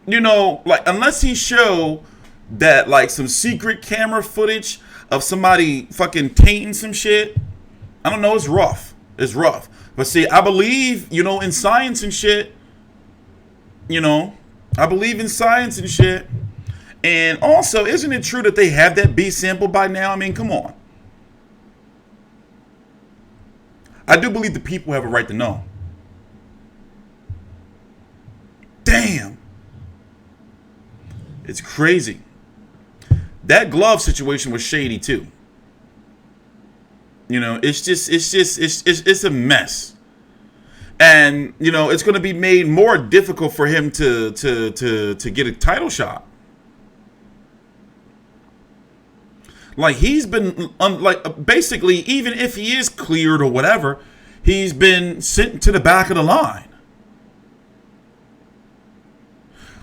You know, like, unless he show that, like, some secret camera footage of somebody fucking tainting some shit, I don't know, it's rough. It's rough. But see, I believe, you know, in science and shit. You know, I believe in science and shit. And also, isn't it true that they have that B sample by now? I mean, come on. I do believe the people have a right to know. Damn. It's crazy. That glove situation was shady too. You know, it's a mess. And, you know, it's going to be made more difficult for him to get a title shot. Like, he's been, basically, even if he is cleared or whatever, he's been sent to the back of the line.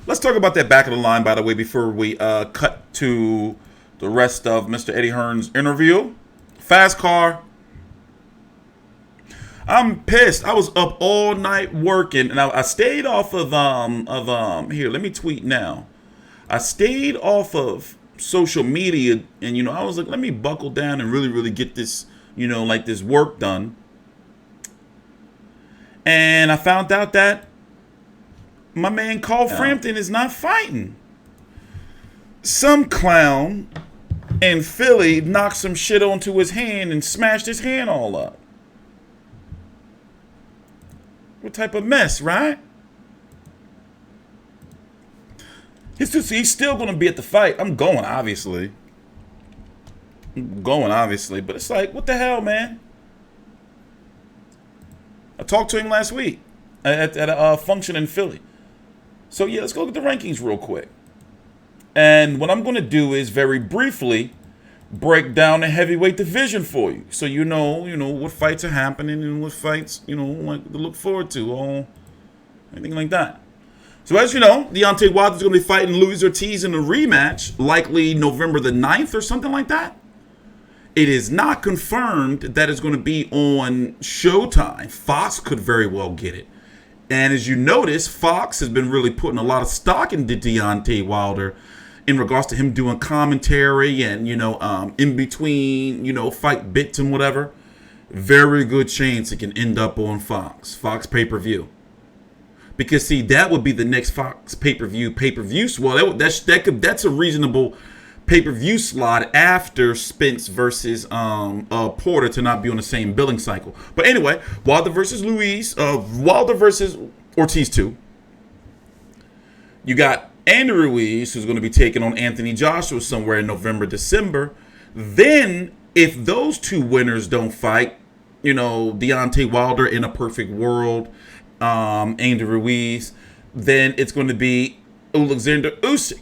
Let's talk about that back of the line, by the way, before we cut to the rest of Mr. Eddie Hearn's interview. Fast Car. I'm pissed. I was up all night working, and I stayed off of here. Let me tweet now. I stayed off of social media, and I was like, let me buckle down and really get this, like this work done. And I found out that my man called Frampton is not fighting. Some clown in Philly knocked some shit onto his hand and smashed his hand all up. What type of mess, right? He's still going to be at the fight. I'm going, obviously. But it's like, what the hell, man? I talked to him last week at a function in Philly. So, yeah, let's go look at the rankings real quick. And what I'm going to do is very briefly break down the heavyweight division for you. So you know what fights are happening and what fights, like to look forward to, or anything like that. So as you know, Deontay Wilder is going to be fighting Luis Ortiz in a rematch, likely November the 9th or something like that. It is not confirmed that it's going to be on Showtime. Fox could very well get it. And as you notice, Fox has been really putting a lot of stock into Deontay Wilder in regards to him doing commentary and, in between, fight bits and whatever. Very good chance it can end up on Fox pay-per-view. Because, see, that would be the next Fox pay-per-view. Well, that's a reasonable pay-per-view slot after Spence versus Porter to not be on the same billing cycle. But anyway, Wilder versus Ruiz, Wilder versus Ortiz 2. You got Andy Ruiz, who's going to be taking on Anthony Joshua somewhere in November, December. Then, if those two winners don't fight, Deontay Wilder in a perfect world, Andy Ruiz, then it's going to be Alexander Usyk.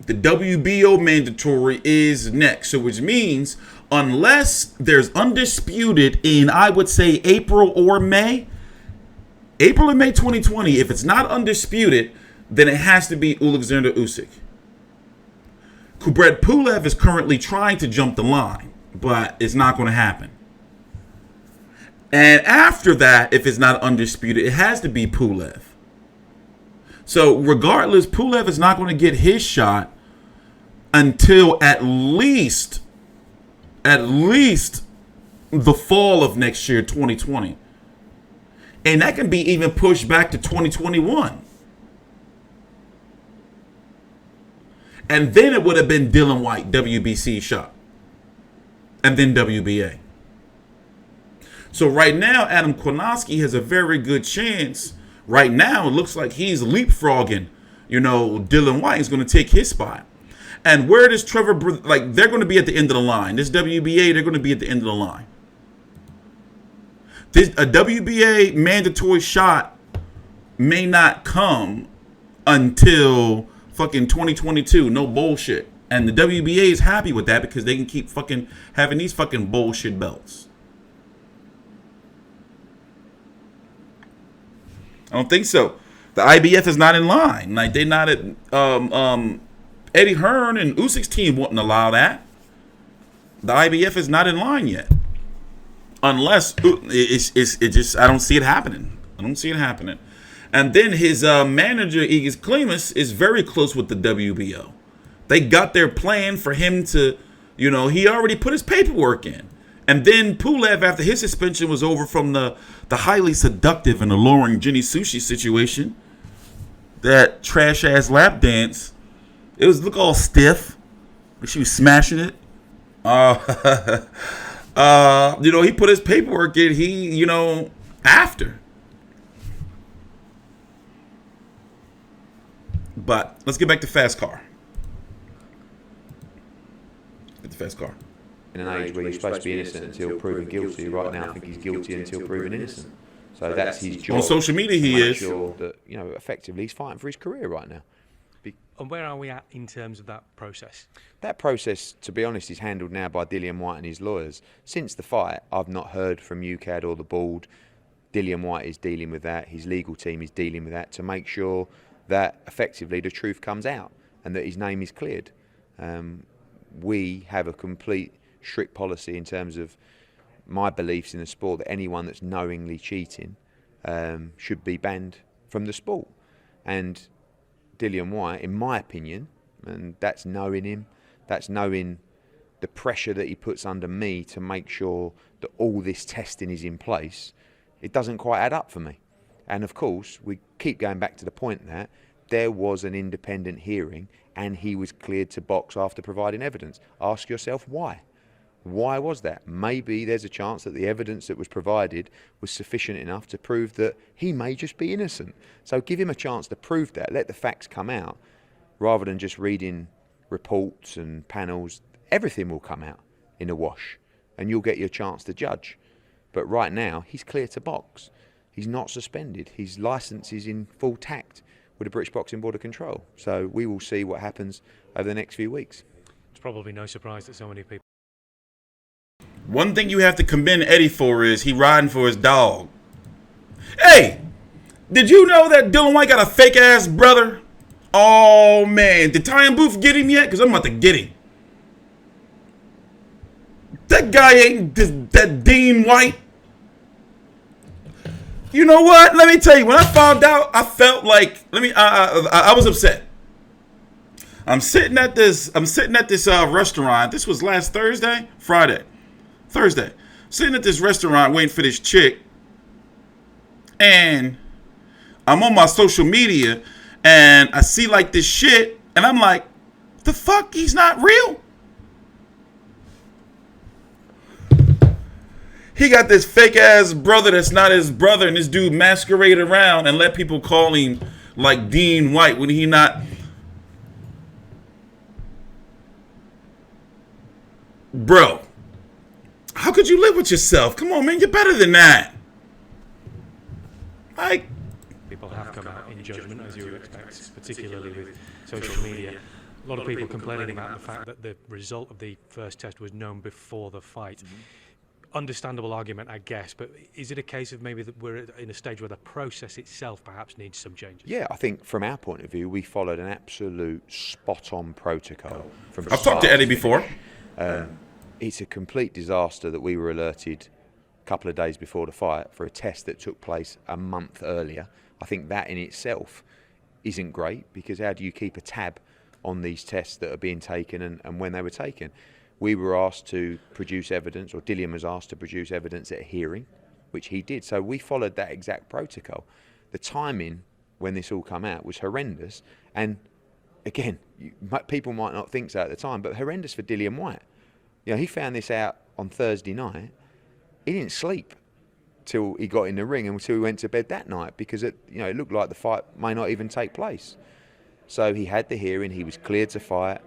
The WBO mandatory is next. So which means unless there's undisputed in, I would say, April or May 2020, if it's not undisputed, then it has to be Alexander Usyk. Kubrat Pulev is currently trying to jump the line, but it's not going to happen. And after that, if it's not undisputed, it has to be Pulev. So regardless, Pulev is not going to get his shot until at least the fall of next year, 2020. And that can be even pushed back to 2021. And then it would have been Dillian Whyte, WBC shot. And then WBA. So right now, Adam Kownacki has a very good chance. Right now, it looks like he's leapfrogging. Dillian Whyte is going to take his spot. And where does Trevor, they're going to be at the end of the line. This WBA, they're going to be at the end of the line. A WBA mandatory shot may not come until fucking 2022. No bullshit. And the WBA is happy with that because they can keep fucking having these fucking bullshit belts. I don't think so. The IBF is not in line. Like, they're not at Eddie Hearn and Usyk's team wouldn't allow that. The IBF is not in line yet. Unless it just, I don't see it happening. And then his manager, Igis Klimas, is very close with the WBO. They got their plan for him to, he already put his paperwork in. And then Pulev, after his suspension was over from the highly seductive and alluring Jenny Sushi situation, that trash-ass lap dance, it was look all stiff. She was smashing it. He put his paperwork in, after. But let's get back to Fast Car. Get the Fast Car. In an age where you're supposed to be innocent until proven guilty, right now I think he's guilty until proven innocent. So that's his job. On social media, he is. Sure that, effectively he's fighting for his career right now. And where are we at in terms of that process? That process, to be honest, is handled now by Dillian Whyte and his lawyers. Since the fight, I've not heard from UKAD or the board. Dillian Whyte is dealing with that. His legal team is dealing with that to make sure that effectively the truth comes out and that his name is cleared. We have a complete strict policy in terms of my beliefs in the sport that anyone that's knowingly cheating should be banned from the sport. And Dillian Whyte, in my opinion, and that's knowing him, that's knowing the pressure that he puts under me to make sure that all this testing is in place, it doesn't quite add up for me. And of course, we keep going back to the point that there was an independent hearing and he was cleared to box after providing evidence. Ask yourself why. Why was that? Maybe there's a chance that the evidence that was provided was sufficient enough to prove that he may just be innocent. So give him a chance to prove that. Let the facts come out rather than just reading reports and panels. Everything will come out in a wash and you'll get your chance to judge. But right now, he's clear to box. He's not suspended. His licence is in full tact with the British Boxing Board of Control. So we will see what happens over the next few weeks. It's probably no surprise that so many people... One thing you have to commend Eddie for is he riding for his dog. Hey, did you know that Dillian Whyte got a fake-ass brother? Oh, man. Did Ty and Booth get him yet? Because I'm about to get him. That guy ain't that Dean White. You know what? Let me tell you. When I found out, I felt like I was upset. I'm sitting at this restaurant. This was last Thursday, Thursday. Sitting at this restaurant waiting for this chick, and I'm on my social media, and I see like this shit, and I'm like, the fuck? He's not real. He got this fake-ass brother that's not his brother, and this dude masquerade around and let people call him like Dean White when he not. Bro, how could you live with yourself? Come on, man, you're better than that. Like, people have come out in judgment, as you would expect, particularly with social media. A lot of people complaining about the fact that the result of the first test was known before the fight. Understandable argument, I guess, but is it a case of maybe that we're in a stage where the process itself perhaps needs some changes? Yeah, I think from our point of view, we followed an absolute spot-on protocol. I've talked to Eddie before. It's a complete disaster that we were alerted a couple of days before the fight for a test that took place a month earlier. I think that in itself isn't great, because how do you keep a tab on these tests that are being taken and when they were taken? We were asked to produce evidence, or Dillian was asked to produce evidence at a hearing, which he did. So we followed that exact protocol. The timing when this all came out was horrendous. And again, people might not think so at the time, but horrendous for Dillian Whyte. You know, he found this out on Thursday night. He didn't sleep till he got in the ring and until he went to bed that night, because it looked like the fight may not even take place. So he had the hearing. He was cleared to fight.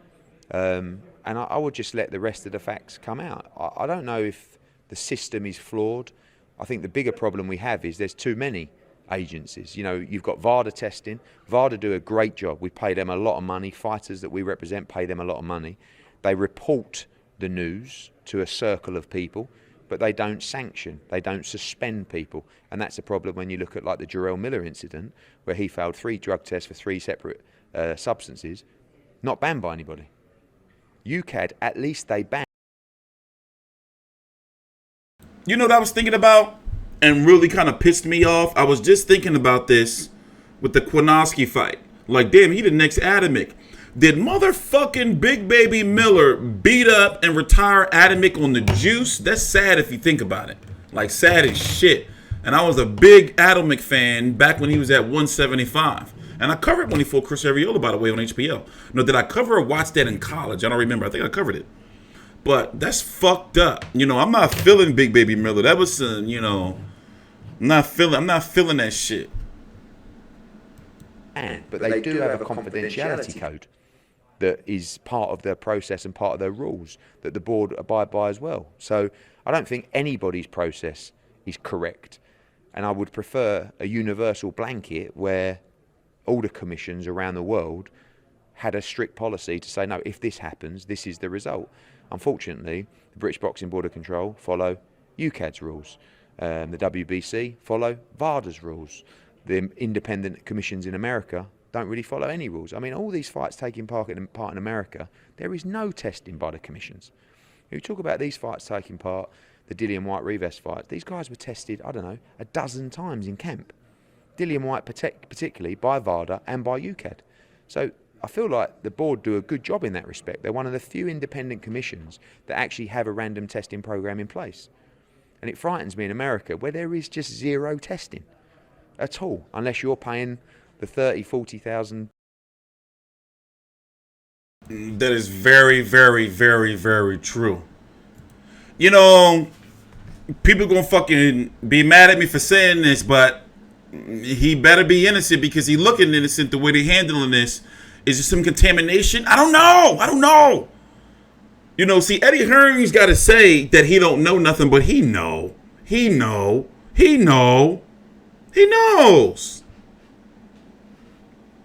And I would just let the rest of the facts come out. I don't know if the system is flawed. I think the bigger problem we have is there's too many agencies. You know, you've got VADA testing. VADA do a great job. We pay them a lot of money. Fighters that we represent pay them a lot of money. They report the news to a circle of people, but they don't sanction. They don't suspend people. And that's a problem when you look at like the Jarrell Miller incident, where he failed 3 drug tests for 3 separate substances, not banned by anybody. UKAD, at least they banned. You know what I was thinking about and really kind of pissed me off? I was just thinking about this with the Kownacki fight. Like, damn, he the next Adamic. Did motherfucking Big Baby Miller beat up and retire Adamic on the juice? That's sad if you think about it. Like, sad as shit. And I was a big Adamic fan back when he was at 175. And I covered when he fought Chris Arreola, by the way, on HBO. No, did I cover or watch that in college? I don't remember. I think I covered it. But that's fucked up. You know, I'm not feeling Big Baby Miller. That was some, I'm not feeling that shit. But they do have a confidentiality code that is part of their process and part of their rules that the board abide by as well. So I don't think anybody's process is correct. And I would prefer a universal blanket where all the commissions around the world had a strict policy to say, no, if this happens, this is the result. Unfortunately, the British Boxing Board of Control follow UKAD's rules. The WBC follow VADA's rules. The independent commissions in America don't really follow any rules. I mean, all these fights taking part in America, there is no testing by the commissions. You talk about these fights taking part, the Dillian Whyte Rivas fight, these guys were tested, I don't know, a dozen times in camp. Dillian Whyte particularly by VADA and by UKAD. So I feel like the board do a good job in that respect. They're one of the few independent commissions that actually have a random testing program in place. And it frightens me in America where there is just zero testing at all, unless you're paying the 30, 40,000. That is very, very, very, very true. You know, people gonna fucking be mad at me for saying this, but he better be innocent because he looking innocent the way they handling this. Is there some contamination? I don't know. You know, see, Eddie Hearn's got to say that he don't know nothing, but he knows.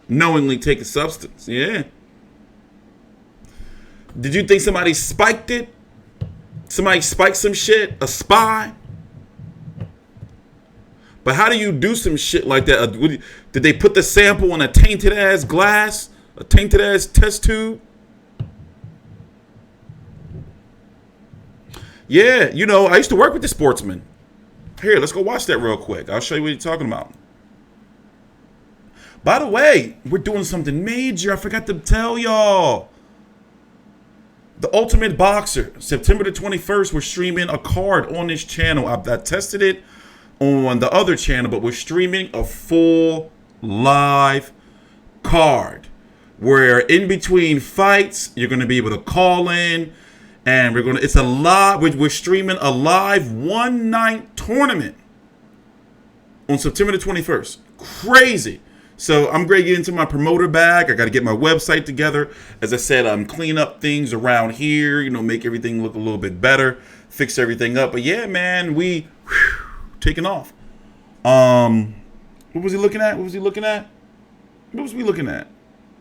Knowingly take a substance, yeah. Did you think somebody spiked it? Somebody spiked some shit? A spy? But how do you do some shit like that? Did they put the sample in a tainted ass glass? A tainted ass test tube? Yeah, you know, I used to work with the sportsman. Here, let's go watch that real quick. I'll show you what you're talking about. By the way, we're doing something major. I forgot to tell y'all. The Ultimate Boxer, September the 21st, we're streaming a card on this channel. I tested it on the other channel, but we're streaming a full live card where in between fights, you're going to be able to call in, and it's a live, we're streaming a live one-night tournament on September the 21st. Crazy. So I'm going to get into my promoter bag. I got to get my website together. As I said, I'm clean up things around here, you know, make everything look a little bit better, fix everything up. But yeah, man, we taking off. What was he looking at? What was we looking at?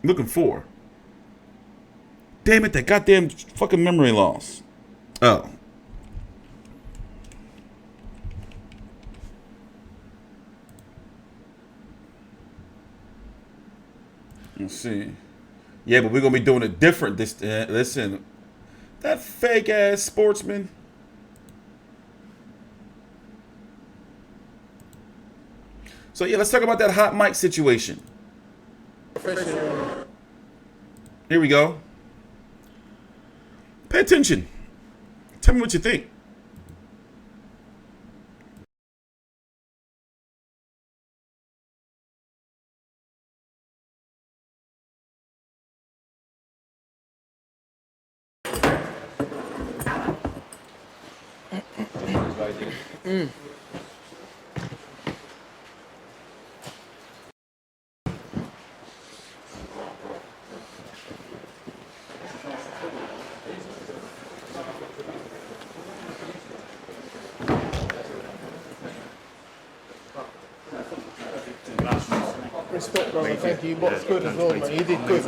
Looking for? Damn it, that goddamn fucking memory loss. Oh. Let's see. Yeah, but we're going to be doing it different. Listen, that fake ass sportsman. So yeah, let's talk about that hot mic situation. Here we go. Pay attention. Tell me what you think. Respect, brother. Thank you. You boxed good as well, man. You did good.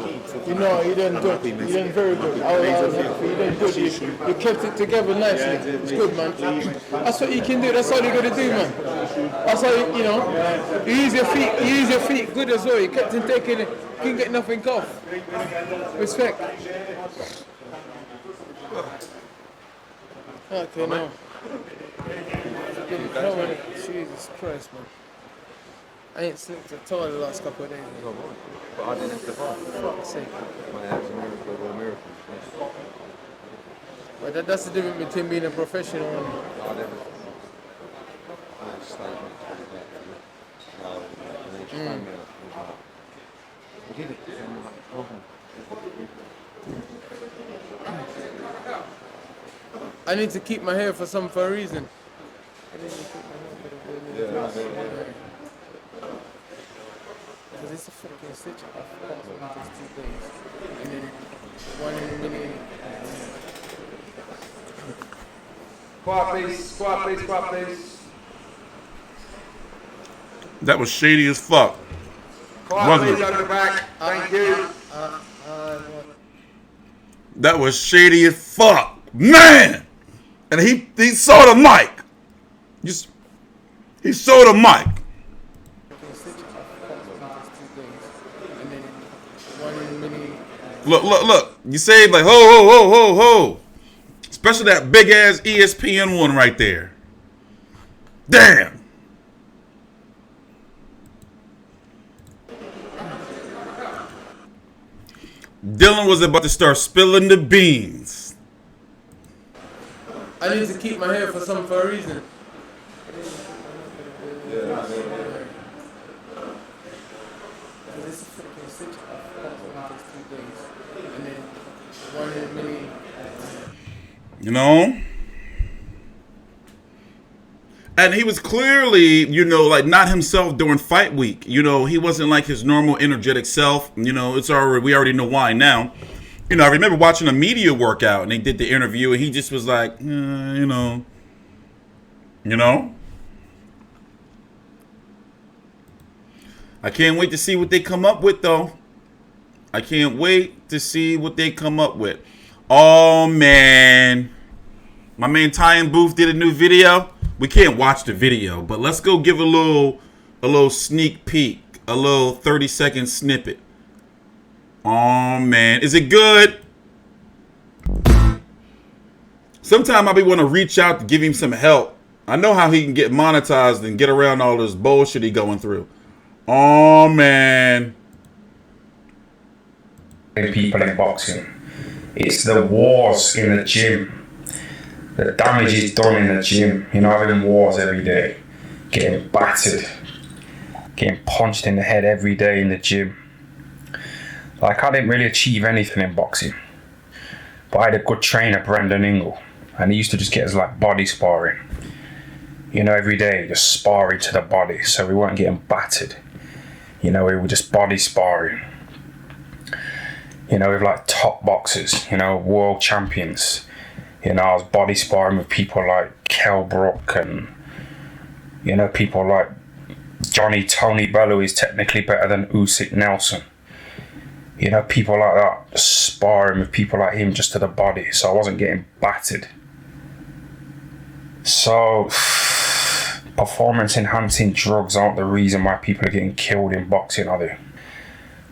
You know, you did good. You did very good. I was happy. You did good. You kept it together nicely. It's good, man. That's what you can do. That's all you got to do, man. That's how you know. You use your feet. You use your feet good as well. You kept him taking it. You couldn't get nothing off. Respect. Okay, no. Jesus Christ, man. I ain't slept at all the last couple of days. But I didn't have to fight. For fuck's sake. Well, that was a miracle of all miracles. Yes. But that's the difference between being a professional and... I never... I just stayed and then she phoned me up. We did it. I need to keep my hair for a reason. Yeah. Because it's a fucking stitch up just 2 days. And then 1 in a million. Quiet please. That was shady as fuck. Quiet please over the back. Thank you. That was shady as fuck. Man! And he saw the mic. He saw the mic. Look. You say like, ho. Especially that big ass ESPN one right there. Damn. Dylan was about to start spilling the beans. I need to keep my hair for a reason. You know? And he was clearly, you know, like not himself during fight week. You know, he wasn't like his normal energetic self. You know, we already know why now. You know, I remember watching a media workout and they did the interview and he just was like, you know. I can't wait to see what they come up with, though. I can't wait to see what they come up with. Oh, man. My man Ty and Booth did a new video. We can't watch the video, but let's go give a little sneak peek. A little 30-second snippet. Oh, man. Is it good? Sometimes I be want to reach out to give him some help. I know how he can get monetized and get around all this bullshit he going through. Oh, man. People in boxing. It's the wars in the gym. The damage is done in the gym. You know, having wars every day. Getting battered. Getting punched in the head every day in the gym. Like, I didn't really achieve anything in boxing. But I had a good trainer, Brendan Ingle. And he used to just get us like body sparring. You know, every day, just sparring to the body. So we weren't getting battered. You know, we were just body sparring. You know, with like top boxers, you know, world champions. You know, I was body sparring with people like Kell Brook and, you know, people like Tony Bellew is technically better than Usyk Nelson. You know, people like that, just sparring with people like him just to the body. So I wasn't getting battered. So, performance enhancing drugs aren't the reason why people are getting killed in boxing, are they?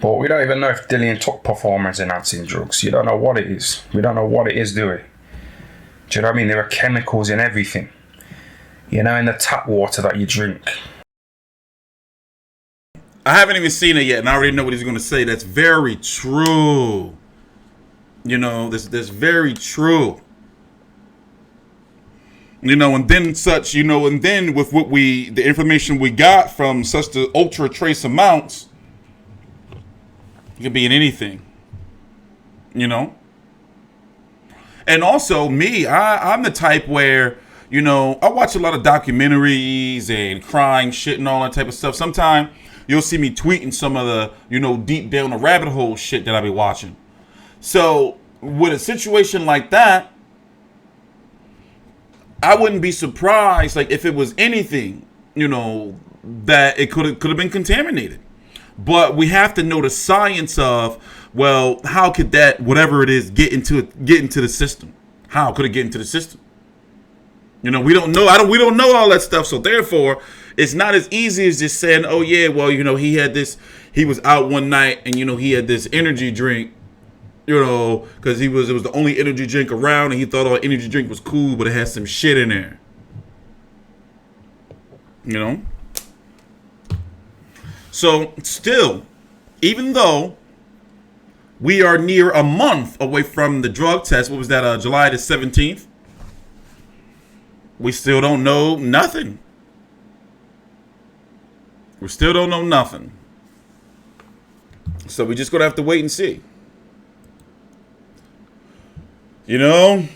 But we don't even know if Dillian took performance enhancing drugs. You don't know what it is. We don't know what it is, do we? Do you know what I mean? There are chemicals in everything. You know, in the tap water that you drink. I haven't even seen it yet, and I already know what he's going to say. That's very true. You know, that's very true. You know, and then such, you know, and then with the information we got from such the ultra trace amounts, it could be in anything. You know? And also, me, I'm the type where, you know, I watch a lot of documentaries and crime shit and all that type of stuff. Sometimes you'll see me tweeting some of the, you know, deep down the rabbit hole shit that I be watching. So, with a situation like that, I wouldn't be surprised, like, if it was anything, you know, that it could have been contaminated. But we have to know the science of, well, how could that, whatever it is, get into the system? How could it get into the system? You know, we don't know. We don't know all that stuff. So therefore, it's not as easy as just saying, oh yeah, well, you know, he was out one night and, you know, he had this energy drink, you know, because it was the only energy drink around and he thought all energy drink was cool, but it had some shit in there. You know? So still, even though we are near a month away from the drug test, what was that, July the 17th? We still don't know nothing. We still don't know nothing. So we're just going to have to wait and see. You know?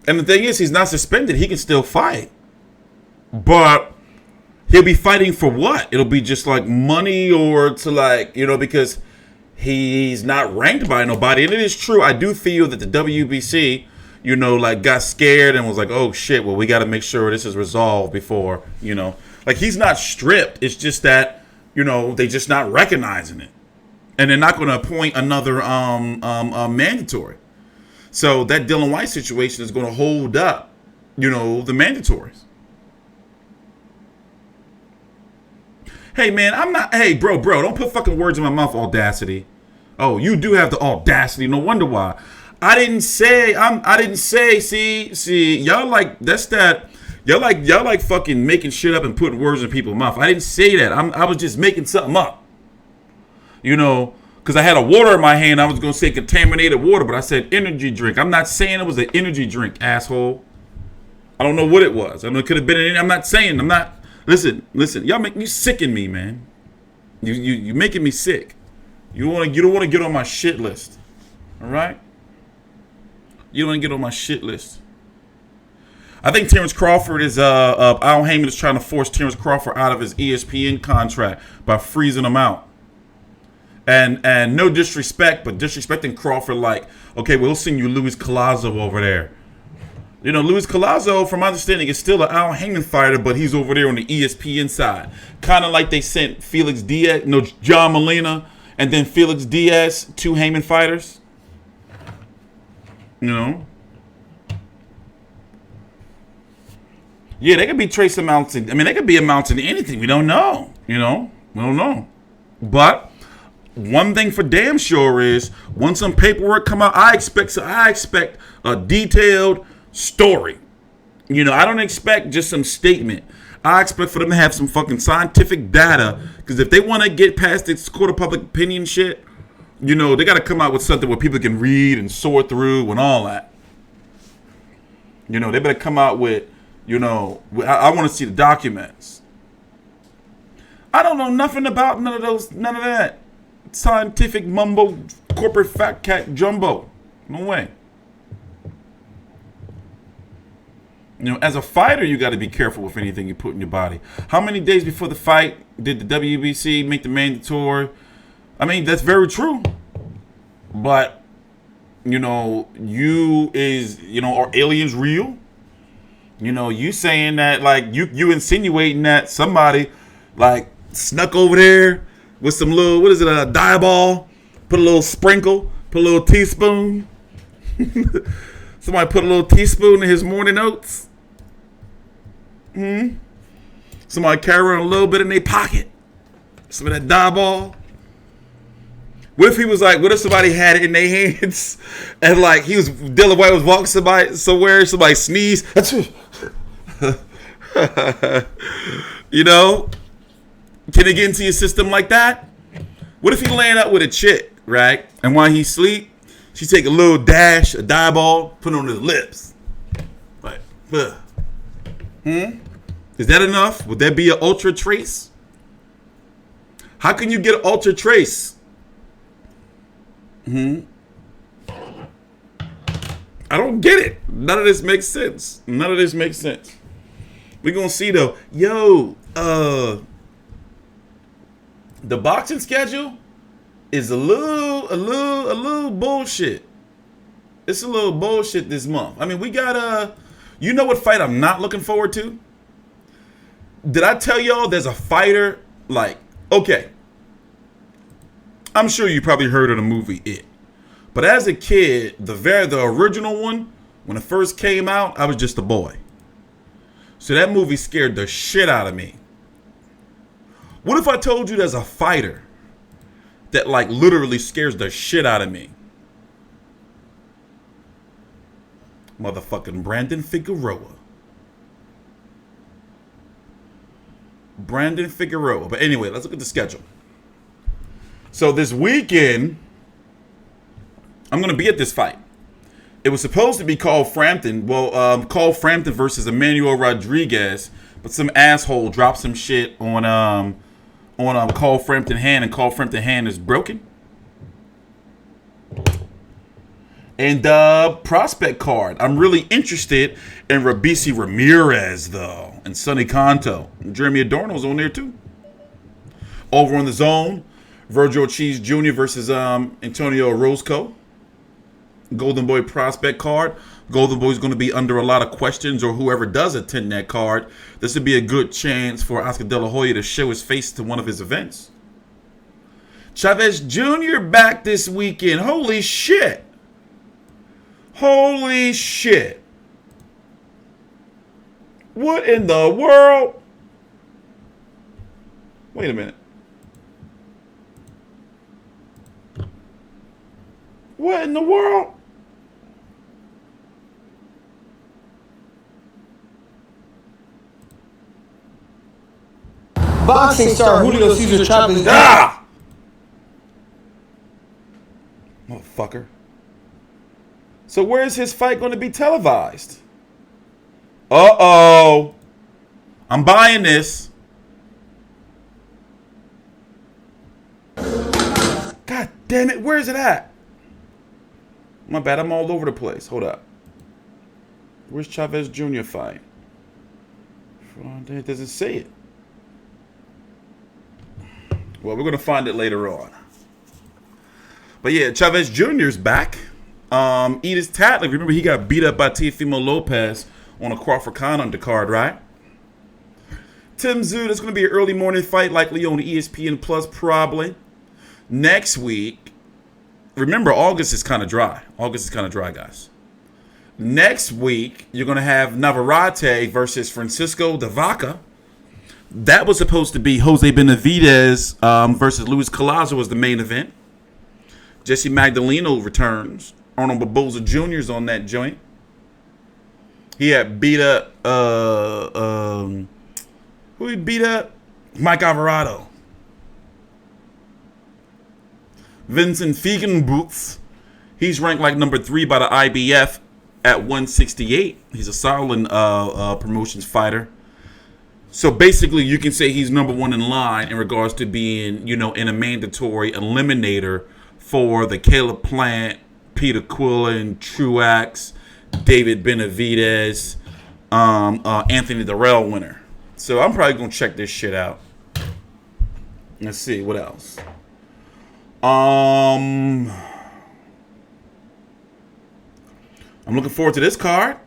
And the thing is, he's not suspended. He can still fight. But he'll be fighting for what? It'll be just like money or to like, you know, because he's not ranked by nobody. And it is true. I do feel that the WBC, you know, like got scared and was like, oh shit, well, we got to make sure this is resolved before, you know. Like he's not stripped. It's just that, you know, they just not recognizing it. And they're not going to appoint another mandatory. So that Dillian Whyte situation is going to hold up, you know, the mandatories. Hey, man, I'm not... Hey, bro, don't put fucking words in my mouth, Audacity. Oh, you do have the audacity. No wonder why. I didn't say. See, y'all like that's that. Y'all like fucking making shit up and putting words in people's mouth. I didn't say that. I was just making something up. You know, because I had a water in my hand. I was gonna say contaminated water, but I said energy drink. I'm not saying it was an energy drink, asshole. I don't know what it was. I know it could have been. I'm not saying. I'm not. Listen. Y'all make me sicken me, man. You making me sick. You don't want to get on my shit list. All right. You don't want to get on my shit list. I think Terrence Crawford is Al Haymon is trying to force Terrence Crawford out of his ESPN contract by freezing him out. And no disrespect, but disrespecting Crawford like, okay, we'll send you Luis Collazo over there. You know, Luis Collazo, from my understanding, is still an Al Haymon fighter, but he's over there on the ESPN side. Kind of like they sent Felix Diaz, John Molina, and then Felix Diaz, 2 Haymon fighters. You know? Yeah, they could be trace amounts. I mean, they could be amounts in anything. We don't know. You know? We don't know. But one thing for damn sure is, once some paperwork come out, I expect a detailed story. You know, I don't expect just some statement. I expect for them to have some fucking scientific data, because if they want to get past this court of public opinion shit, you know, they got to come out with something where people can read and sort through and all that. You know, they better come out with, you know, I want to see the documents. I don't know nothing about none of that scientific mumbo, corporate fat cat jumbo. No way. You know, as a fighter, you got to be careful with anything you put in your body. How many days before the fight did the WBC make the mandatory? I mean, that's very true. But, you know, are aliens real? You know, you saying that, like, you insinuating that somebody, like, snuck over there with some little, what is it, a dye ball? Put a little sprinkle, put a little teaspoon. Somebody put a little teaspoon in his morning oats. Somebody carry a little bit in their pocket. Some of that dye ball. What if he was like, what if somebody had it in their hands and like Dillian Whyte was walking somewhere, somebody sneezed. You know? Can it get into your system like that? What if he laying up with a chick, right? And while he sleep, she take a little dash, a dye ball, put it on his lips. Like, Is that enough? Would that be an ultra trace? How can you get an ultra trace? I don't get it. None of this makes sense. We're gonna see though. Yo, the boxing schedule is a little bullshit. It's a little bullshit this month. I mean, we got you know what fight I'm not looking forward to? Did I tell y'all there's a fighter, like, okay, I'm sure you probably heard of the movie It. But as a kid, the original one, when it first came out, I was just a boy. So that movie scared the shit out of me. What if I told you there's a fighter that, like, literally scares the shit out of me? Motherfucking Brandon Figueroa. But anyway, let's look at the schedule. So this weekend, I'm going to be at this fight. It was supposed to be called Frampton. Well, called Frampton versus Emmanuel Rodriguez, but some asshole dropped some shit on Call Frampton hand, and Call Frampton hand is broken. And prospect card. I'm really interested in Rabisi Ramirez, though, and Sonny Canto. And Jeremy Adorno's on there, too. Over on the zone, Virgil Ortiz Jr. versus Antonio Orozco. Golden Boy prospect card. Golden Boy's going to be under a lot of questions, or whoever does attend that card. This would be a good chance for Oscar De La Hoya to show his face to one of his events. Chavez Jr. back this weekend. Holy shit. Holy shit. What in the world? Wait a minute. What in the world? boxing star Julio Cesar Chavez. Ah! Motherfucker. So where's his fight going to be televised? Uh-oh. I'm buying this. God damn it. Where is it at? My bad. I'm all over the place. Hold up. Where's Chavez Jr. fight? It doesn't say it. Well, we're going to find it later on. But yeah, Chavez Jr. is back. Edis Tatley, remember he got beat up by Teofimo Lopez on a Crawford Khan undercard, right? Tim Tszyu, that's going to be an early morning fight, likely on ESPN Plus, probably. Next week, remember, August is kind of dry. August is kind of dry, guys. Next week, you're going to have Navarrete versus Francisco de Vaca. That was supposed to be Jose Benavidez versus Luis Collazo was the main event. Jesse Magdaleno returns. Arnold Barboza Jr. is on that joint. He had beat up who he beat up? Mike Alvarado. Vincent Feigenbutz. He's ranked like number 3 by the IBF at 168. He's a solid promotions fighter. So basically, you can say he's number 1 in line in regards to being, you know, in a mandatory eliminator for the Caleb Plant, Peter Quillen, Truax, David Benavidez, Anthony Durrell winner. So I'm probably going to check this shit out. Let's see, what else? I'm looking forward to this card.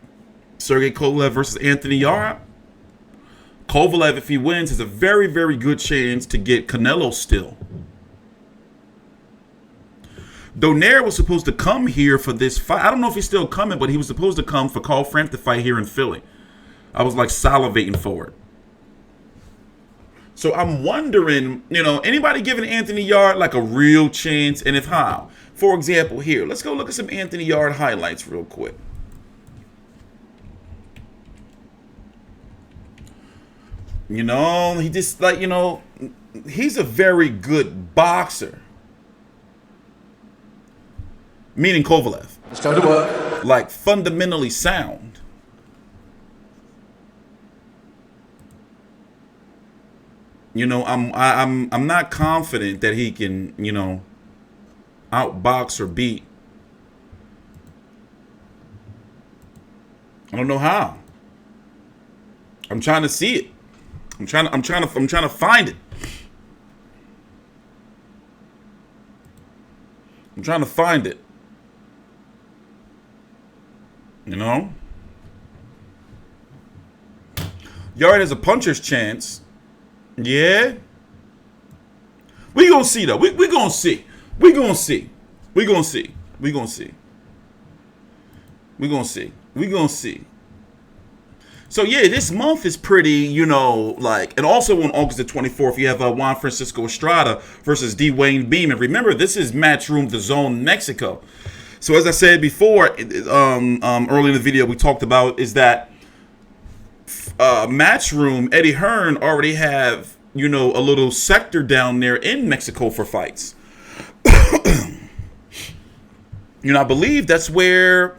Sergey Kovalev versus Anthony Yarde. Kovalev, if he wins, has a very, very good chance to get Canelo still. Donaire was supposed to come here for this fight. I don't know if he's still coming, but he was supposed to come for Carl Frampton to fight here in Philly. I was like salivating for it. So I'm wondering, you know, anybody giving Anthony Yarde like a real chance? And if how? For example, here, let's go look at some Anthony Yarde highlights real quick. You know, he just like, you know, he's a very good boxer. Meaning Kovalev. Let's go to work. Like fundamentally sound. You know, I'm not confident that he can, you know, outbox or beat. I don't know how. I'm trying to see it. I'm trying to find it. I'm trying to find it. You know? Yarde has a puncher's chance. Yeah. We gonna see though. We gonna see. We gonna see. We gonna see. We gonna see. We gonna see. We gonna see. So yeah, this month is pretty, you know, like, and also on August the 24th, you have Juan Francisco Estrada versus Dwayne Beam. And remember, this is Matchroom DAZN Mexico. So as I said before, early in the video, we talked about is that Matchroom, Eddie Hearn already have, you know, a little sector down there in Mexico for fights. You know, I believe that's where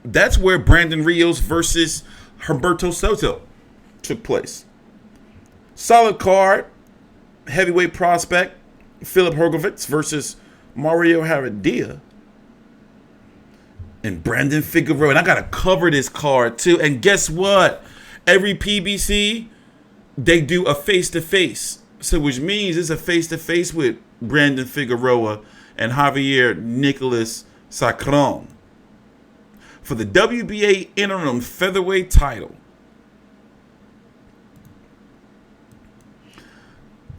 Brandon Rios versus Humberto Soto took place. Solid card. Heavyweight prospect Philip Hrgovic versus Mario Heredia. And Brandon Figueroa. And I got to cover this card too. And guess what? Every PBC, they do a face-to-face. So which means it's a face-to-face with Brandon Figueroa and Javier Nicolas Sacron for the WBA interim featherweight title.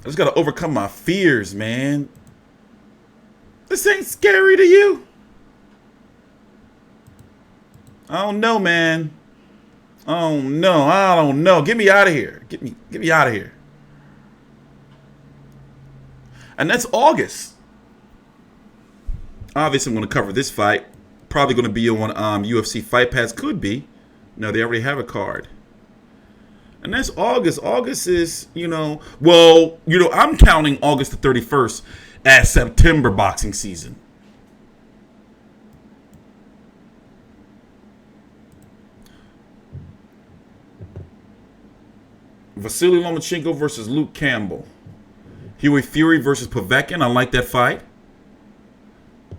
I just got to overcome my fears, man. This ain't scary to you? I don't know, man. Oh no, I don't know. Get me out of here. Get me out of here. And that's August. Obviously, I'm going to cover this fight. Probably going to be on UFC Fight Pass. Could be. No, they already have a card. And that's August. August is, I'm counting August the 31st as September boxing season. Vasily Lomachenko versus Luke Campbell. Huey Fury versus Povetkin. I like that fight.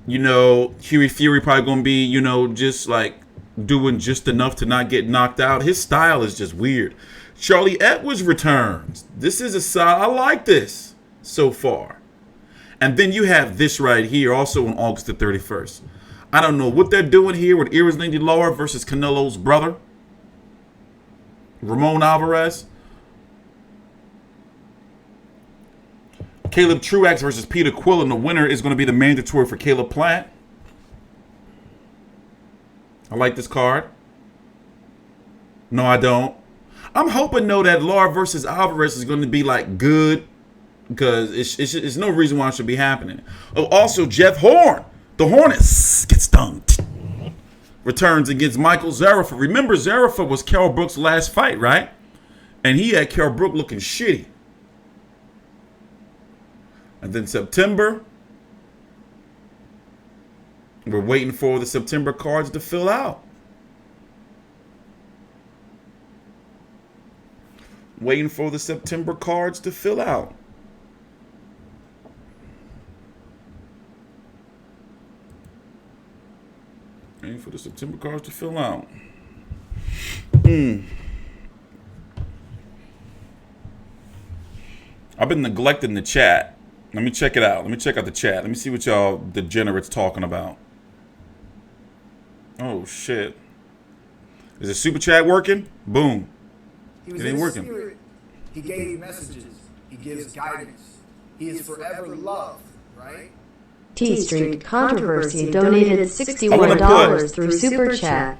Huey Fury probably going to be, just like doing just enough to not get knocked out. His style is just weird. Charlie Edwards returns. This is a side. I like this so far. And then you have this right here, also on August the 31st. I don't know what they're doing here with Iris Lara versus Canelo's brother, Ramon Alvarez. Caleb Truax versus Peter Quill, and the winner is going to be the mandatory for Caleb Plant. I like this card. No, I don't. I'm hoping, though, that Lara versus Alvarez is going to be, like, good, because it's no reason why it should be happening. Oh, also, Jeff Horn, the Hornet, gets stung, returns against Michael Zarafa. Remember, Zarafa was Carol Brooks' last fight, right? And he had Carol Brooks looking shitty. And then September, we're waiting for the September cards to fill out. Waiting for the September cards to fill out. Waiting for the September cards to fill out. I've been neglecting the chat. Let me check it out. Let me check out the chat. Let me see what y'all degenerates talking about. Oh, shit. Is the super chat working? Boom. It ain't working. Spirit. He gave messages. He gives guidance. He is forever loved, right? T Street Controversy donated $61 through Super Chat.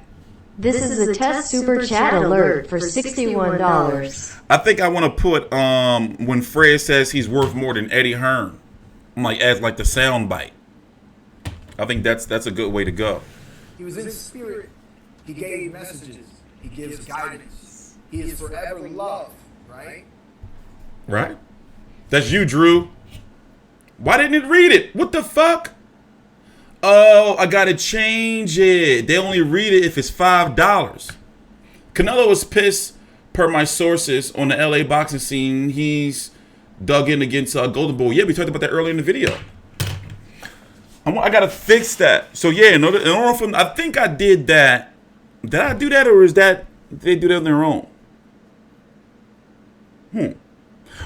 This is a test Super Chat alert for $61. I think I want to put when Fred says he's worth more than Eddie Hearn. I'm like, as like the sound bite. I think that's a good way to go. He was in spirit. He gave messages. He gives guidance. He is forever loved, right? Right? That's you, Drew. Why didn't it read it? What the fuck? Oh, I gotta change it. They only read it if it's $5. Canelo was pissed, per my sources, on the LA boxing scene. He's dug in against Golden Boy. Yeah, we talked about that earlier in the video. I gotta fix that. So yeah, in order for, I think I did that. Did I do that, or is that did they do that on their own?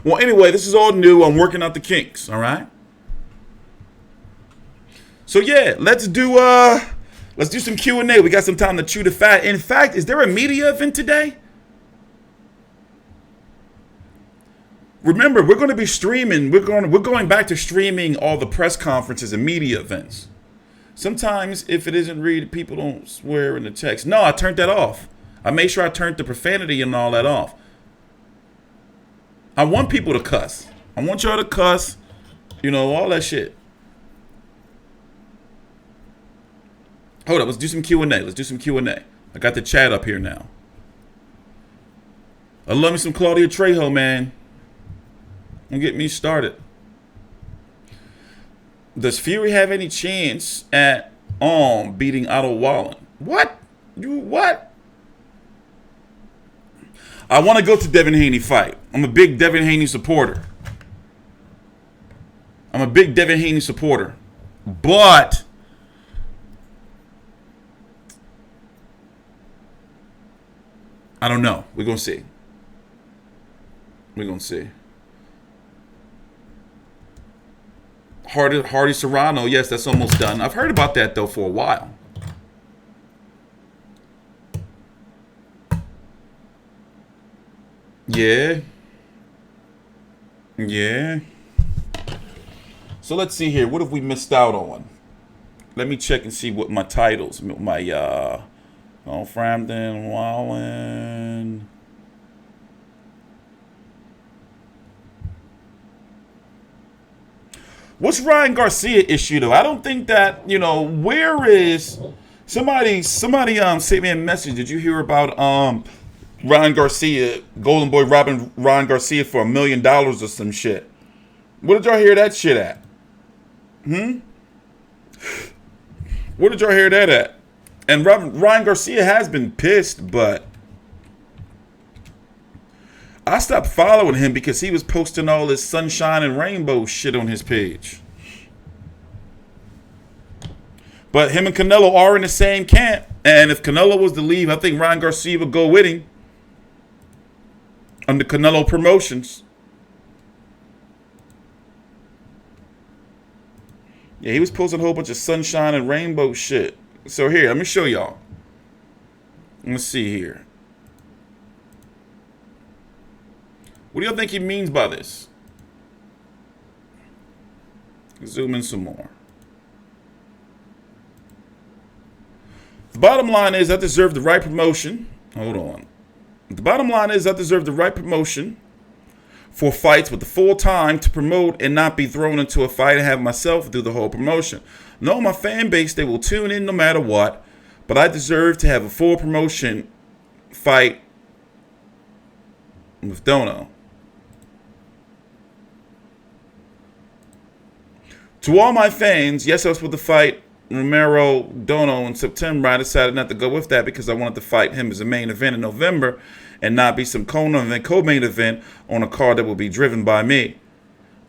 Well, anyway, this is all new. I'm working out the kinks. All right. So yeah, let's do some Q&A. We got some time to chew the fat. In fact, is there a media event today? Remember, we're going to be streaming. We're going back to streaming all the press conferences and media events. Sometimes, if it isn't read, people don't swear in the text. No, I turned that off. I made sure I turned the profanity and all that off. I want people to cuss. I want y'all to cuss. All that shit. Hold up, let's do some Q&A. I got the chat up here now. I love me some Claudia Trejo, man. Don't get me started. Does Fury have any chance at beating Otto Wallin? What? What? I want to go to Devin Haney fight. I'm a big Devin Haney supporter. But I don't know. We're going to see. Hardy Serrano. Yes, that's almost done. I've heard about that, though, for a while. Yeah. So let's see here. What have we missed out on? Let me check and see what my titles, Frampton, Wallin. What's Ryan Garcia issue though? I don't think that, where is somebody sent me a message. Did you hear about Ryan Garcia, Golden Boy robbing Ryan Garcia for $1 million or some shit. What did y'all hear that shit at? Where did y'all hear that at? And Ryan Garcia has been pissed, but I stopped following him because he was posting all this sunshine and rainbow shit on his page. But him and Canelo are in the same camp. And if Canelo was to leave, I think Ryan Garcia would go with him under Canelo Promotions. Yeah, he was posting a whole bunch of sunshine and rainbow shit. So here, let me show y'all. Let's see here. What do y'all think he means by this? Zoom in some more. The bottom line is I deserve the right promotion. Hold on. The bottom line is I deserve the right promotion for fights with the full time to promote and not be thrown into a fight and have myself do the whole promotion. No, my fan base, they will tune in no matter what, but I deserve to have a full promotion fight with Dono. To all my fans, yes, I was supposed to fight Romero Dono in September. I decided not to go with that because I wanted to fight him as a main event in November and not be some co-main event on a card that will be driven by me.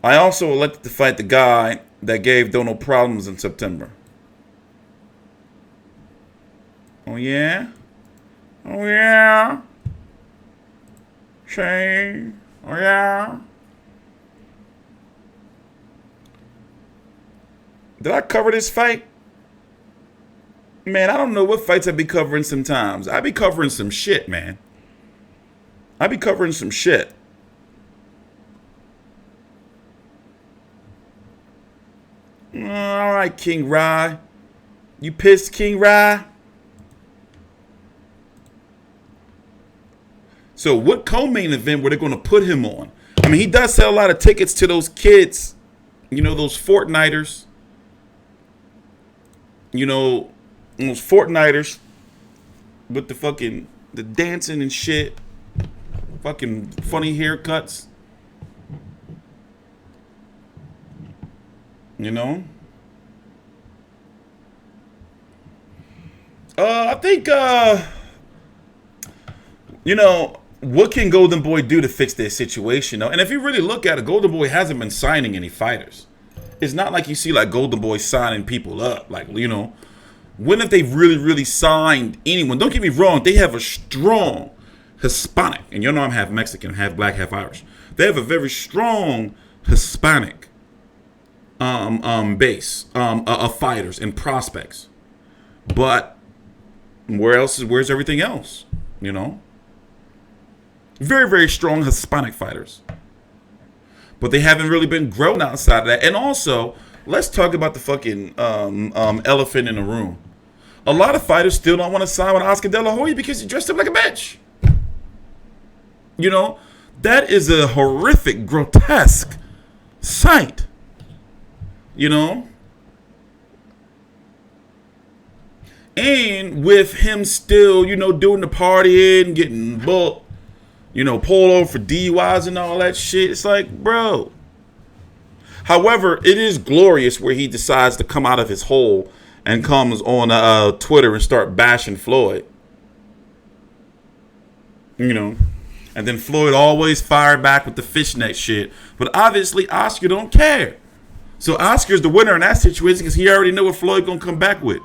I also elected to fight the guy that gave Dono problems in September. Oh yeah? Oh yeah? Shane? Oh yeah? Did I cover this fight? Man, I don't know what fights I be covering sometimes. I be covering some shit, man. I be covering some shit. All right, King Rye. You pissed, King Rye? So what co-main event were they going to put him on? I mean, he does sell a lot of tickets to those kids. You know, those Fortniters. You know, those Fortniters with the dancing and shit. Fucking funny haircuts. You know? I think, you know, what can Golden Boy do to fix their situation? And if you really look at it, Golden Boy hasn't been signing any fighters. It's not like you see like Golden Boy signing people up. Like, you know, when have they really signed anyone? Don't get me wrong. They have a strong Hispanic. And you know I'm half Mexican, half black, half Irish. They have a very strong Hispanic base of fighters and prospects. But where's everything else? You know? Very strong Hispanic fighters. But they haven't really been grown outside of that. And also, let's talk about the fucking elephant in the room. A lot of fighters still don't want to sign with Oscar De La Hoya because he dressed up like a bitch. You know, that is a horrific, grotesque sight. You know? And with him still, you know, doing the partying, getting booked, you know, pulled over for DUIs and all that shit. It's like, bro. However, it is glorious where he decides to come out of his hole and comes on Twitter and start bashing Floyd. You know. And then Floyd always fired back with the fishnet shit. But obviously, Oscar don't care. So Oscar's the winner in that situation because he already know what Floyd gonna come back with.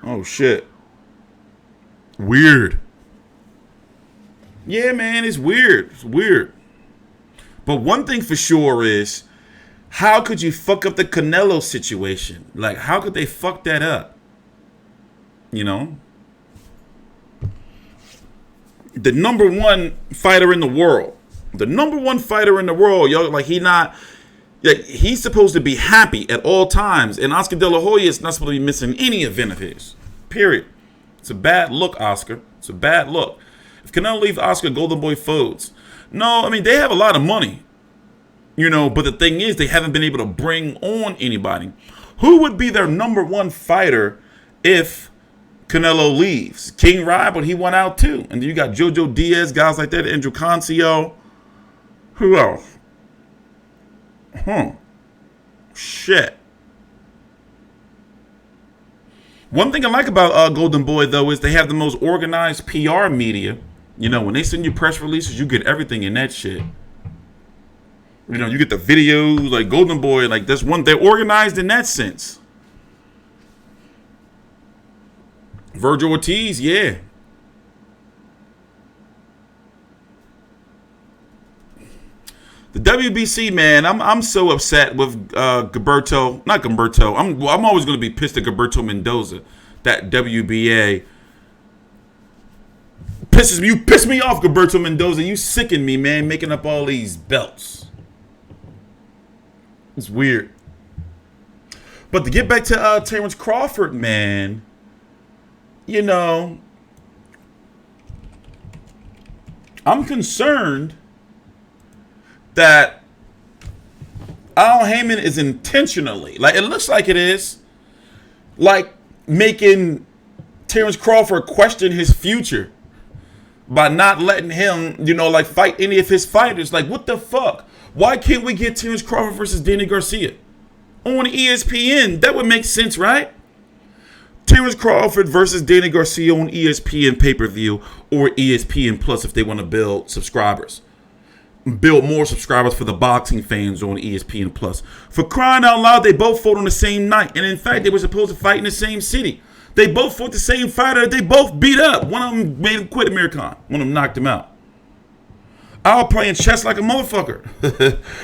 Oh, shit. Weird. Yeah, man, it's weird. It's weird. But one thing for sure is, how could you fuck up the Canelo situation? Like, how could they fuck that up? You know? The number one fighter in the world. The number one fighter in the world, yo. Like, he's supposed to be happy at all times. And Oscar De La Hoya is not supposed to be missing any event of his. Period. It's a bad look, Oscar. It's a bad look. If Canelo leaves Oscar, Golden Boy folds. No, I mean, they have a lot of money. You know, but the thing is, they haven't been able to bring on anybody. Who would be their number one fighter if Canelo leaves. King Rival, he went out too. And then you got JoJo Diaz, guys like that, Andrew Concio. Who else? Shit. One thing I like about Golden Boy, though, is they have the most organized PR media. You know, when they send you press releases, you get everything in that shit. You know, you get the videos, like Golden Boy, like that's one. They're organized in that sense. Virgil Ortiz, yeah. The WBC, man, I'm so upset with Gilberto. Not Gilberto. I'm always going to be pissed at Gilberto Mendoza. That WBA pisses me. You piss me off, Gilberto Mendoza. You sicken me, man, making up all these belts. It's weird. But to get back to Terrence Crawford, man, you know, I'm concerned that Al Haymon is intentionally, like it looks like it is, like making Terrence Crawford question his future by not letting him, you know, like fight any of his fighters. Like, what the fuck? Why can't we get Terrence Crawford versus Danny Garcia on ESPN? That would make sense, right? Terrence Crawford versus Danny Garcia on ESPN pay-per-view or ESPN Plus if they want to build subscribers. Build more subscribers for the boxing fans on ESPN Plus. For crying out loud, they both fought on the same night. And in fact, they were supposed to fight in the same city. They both fought the same fighter. They both beat up. One of them made him quit Amir Khan. One of them knocked him out. Al playing chess like a motherfucker.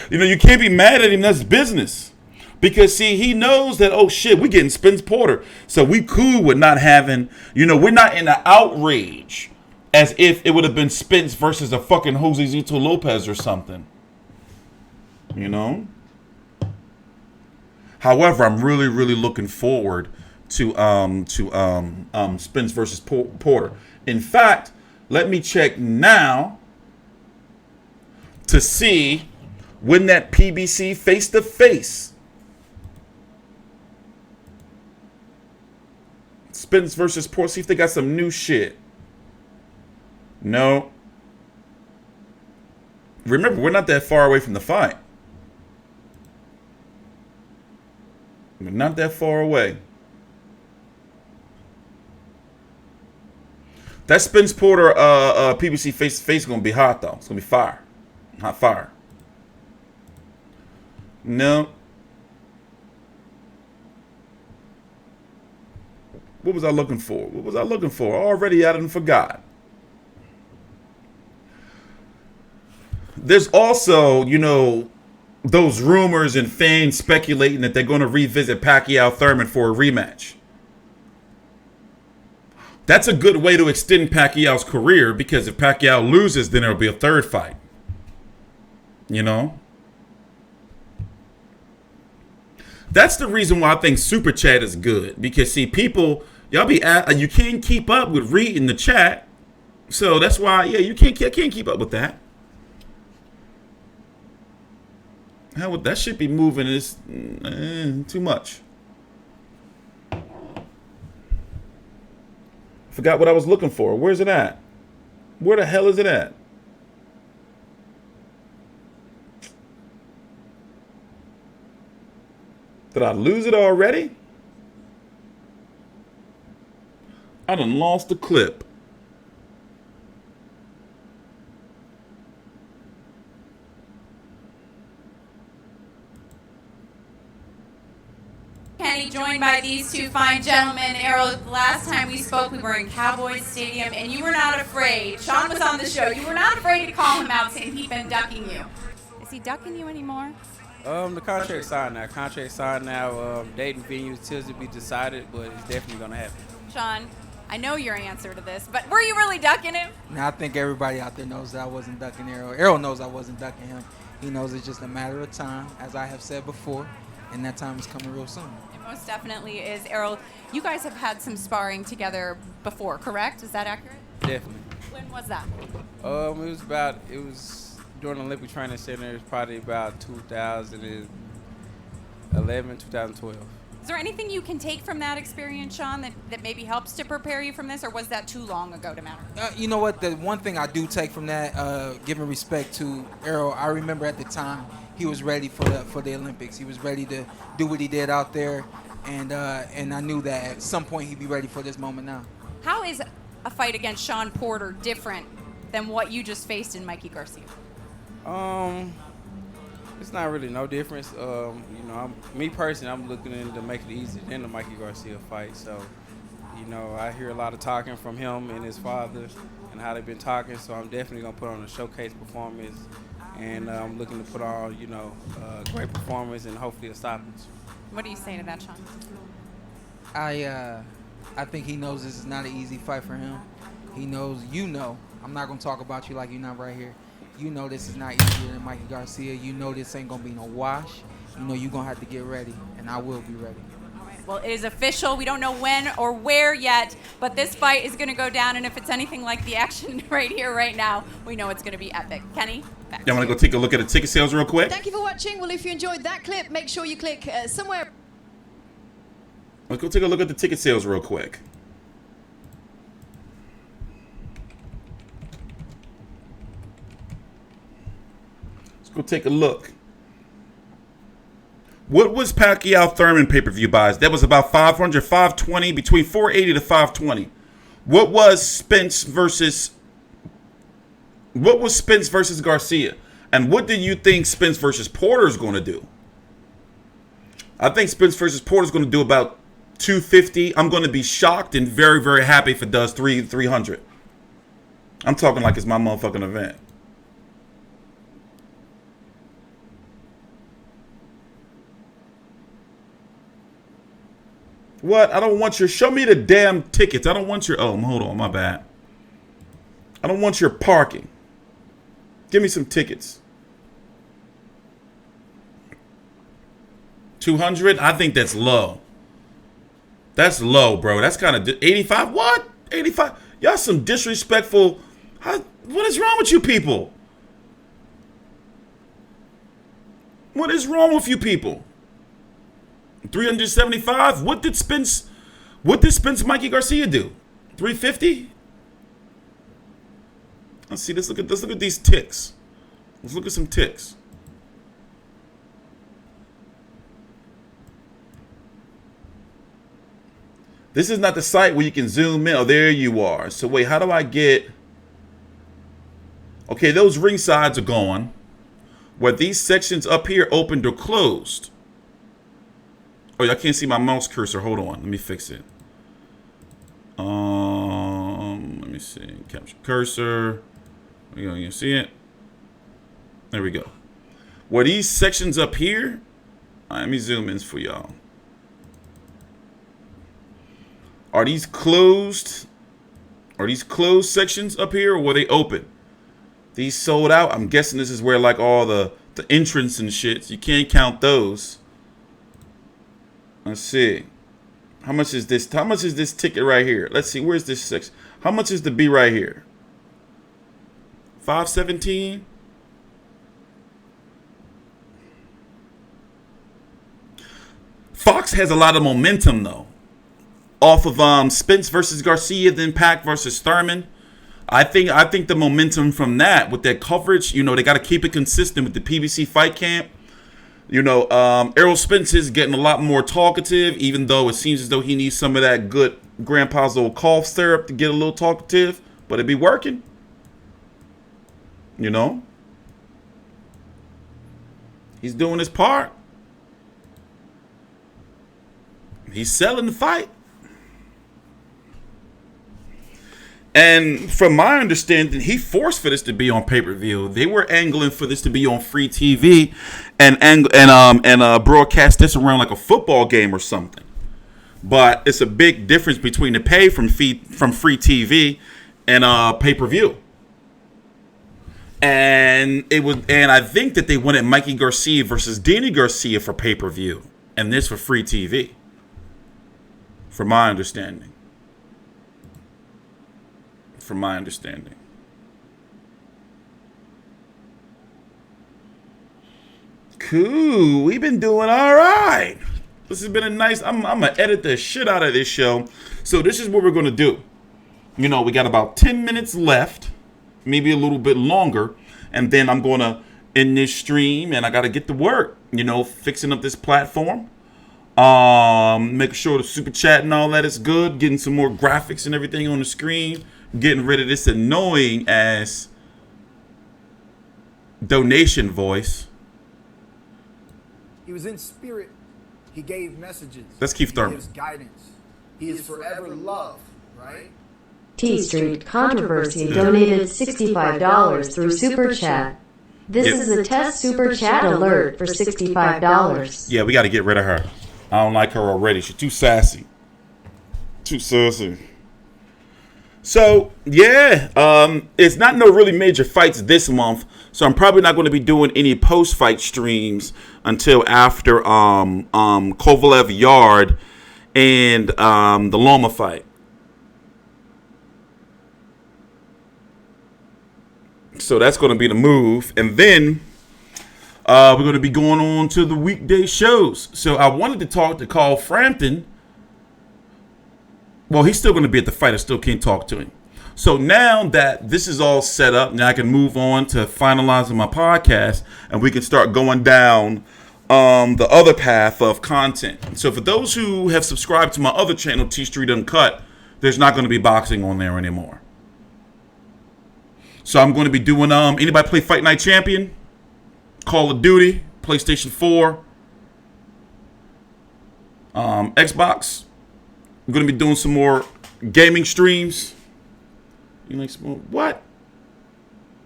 You know, you can't be mad at him. That's business. Because, see, he knows that, oh, shit, we getting Spence Porter. So we cool with not having, you know, we're not in the outrage as if it would have been Spence versus a fucking Jose Zito Lopez or something. You know? However, I'm really, really looking forward to Spence versus Porter. In fact, let me check now to see when that PBC face-to-face Spence versus Porter. See if they got some new shit. No. Remember, we're not that far away from the fight. We're not that far away. That Spence Porter PBC face-to-face is going to be hot, though. It's going to be fire. Hot fire. No. What was I looking for? What was I looking for? Already I done forgot. There's also, you know, those rumors and fans speculating that they're going to revisit Pacquiao Thurman for a rematch. That's a good way to extend Pacquiao's career because if Pacquiao loses, then there'll be a third fight. You know? That's the reason why I think Super Chat is good. Because, see, people, y'all be you can't keep up with reading the chat. So that's why, yeah, I can't keep up with that. How would that shit be moving? Is too much. Forgot what I was looking for. Where's it at? Where the hell is it at? Did I lose it already? I done lost the clip. Kenny, joined by these two fine gentlemen. Errol, the last time we spoke, we were in Cowboys Stadium, and you were not afraid. Sean was on the show. You were not afraid to call him out, saying he'd been ducking you. Is he ducking you anymore? The contract signed now. Date and venue still to be decided, but it's definitely going to happen. Sean, I know your answer to this, but were you really ducking him? Now, I think everybody out there knows that I wasn't ducking Errol. Errol knows I wasn't ducking him. He knows it's just a matter of time, as I have said before, and that time is coming real soon. It most definitely is. Errol, you guys have had some sparring together before, correct? Is that accurate? Definitely. When was that? It was during the Olympic Training Center. It was probably about 2011, 2012. Is there anything you can take from that experience, Sean, that maybe helps to prepare you from this, or was that too long ago to matter? You know what? The one thing I do take from that, giving respect to Errol, I remember at the time he was ready for the Olympics. He was ready to do what he did out there, and I knew that at some point he'd be ready for this moment now. How is a fight against Sean Porter different than what you just faced in Mikey Garcia? It's not really no difference. Me personally, I'm looking to make it easier than the Mikey Garcia fight. So, I hear a lot of talking from him and his father and how they've been talking. So I'm definitely gonna put on a showcase performance, and I'm looking to put on, a great performance and hopefully a stoppage. What do you say to that, Sean? I think he knows this is not an easy fight for him. He knows, I'm not gonna talk about you like you're not right here. You know this is not easier than Mikey Garcia. You know this ain't going to be no wash. You know you're going to have to get ready, and I will be ready. All right. Well, it is official. We don't know when or where yet, but this fight is going to go down, and if it's anything like the action right here, right now, we know it's going to be epic. Kenny, back to you. I'm going to go take a look at the ticket sales real quick. Thank you for watching. Well, if you enjoyed that clip, make sure you click somewhere. Let's go take a look at the ticket sales real quick. Go take a look. What was Pacquiao Thurman pay-per-view buys? That was about 500, 520, between 480 to 520. What was Spence versus Garcia? And what do you think Spence versus Porter is going to do? I think Spence versus Porter is going to do about 250. I'm going to be shocked and very, very happy if it does 300. I'm talking like it's my motherfucking event. What? I don't want your... Show me the damn tickets. I don't want your... Oh, hold on. My bad. I don't want your parking. Give me some tickets. 200? I think that's low. That's low, bro. That's kind of... 85? What? 85? Y'all some disrespectful... What is wrong with you people? What is wrong with you people? 375. What did Spence Mikey Garcia do? 350. Let's see. Let's look at these ticks. Let's look at some ticks. This is not the site where you can zoom in. Oh, there you are. So wait, how do I get? Okay, those ring sides are gone. Were these sections up here opened or closed? Oh, y'all can't see my mouse cursor. Hold on. Let me fix it. Let me see. Capture cursor. You see it? There we go. Were these sections up here? All right, let me zoom in for y'all. Are these closed? Are these closed sections up here, or were they open? These sold out. I'm guessing this is where like all the entrance and shit. You can't count those. Let's see. How much is this? How much is this ticket right here? Let's see. Where's this section? How much is the B right here? 517. Fox has a lot of momentum though. Off of Spence versus Garcia, then Pac versus Thurman. I think the momentum from that with that coverage, they got to keep it consistent with the PBC fight camp. Errol Spence is getting a lot more talkative, even though it seems as though he needs some of that good grandpa's old cough syrup to get a little talkative, but it be working. He's doing his part. He's selling the fight. And from my understanding, he forced for this to be on pay-per-view. They were angling for this to be on free TV and broadcast this around like a football game or something. But it's a big difference between the pay from free TV and pay-per-view. And I think that they wanted Mikey Garcia versus Danny Garcia for pay-per-view and this for free TV. From my understanding. Cool. We've been doing all right. This has been a nice. I'm gonna edit the shit out of this show. So this is what we're gonna do. You know, we got about 10 minutes left, maybe a little bit longer, and then I'm gonna end this stream, and I gotta get to work. You know, fixing up this platform, making sure the super chat and all that is good, getting some more graphics and everything on the screen, getting rid of this annoying ass donation voice. He was in spirit. He gave messages. That's Keith Thurman. He gives guidance. He is forever loved, right? T Street Controversy donated $65 through Super Chat. This is a test Super Chat alert for $65. Yeah, we got to get rid of her. I don't like her already. She's too sassy. Too sassy. So, yeah, it's not no really major fights this month, so I'm probably not going to be doing any post-fight streams until after Kovalev Yard and the Loma fight. So that's going to be the move. And then we're going to be going on to the weekday shows. So I wanted to talk to Carl Frampton. Well, he's still going to be at the fight. I still can't talk to him. So now that this is all set up, now I can move on to finalizing my podcast, and we can start going down the other path of content. So for those who have subscribed to my other channel, T Street Uncut, there's not going to be boxing on there anymore. So I'm going to be doing, anybody play Fight Night Champion? Call of Duty, PlayStation 4, Xbox. I'm going to be doing some more gaming streams. You like smoke? What?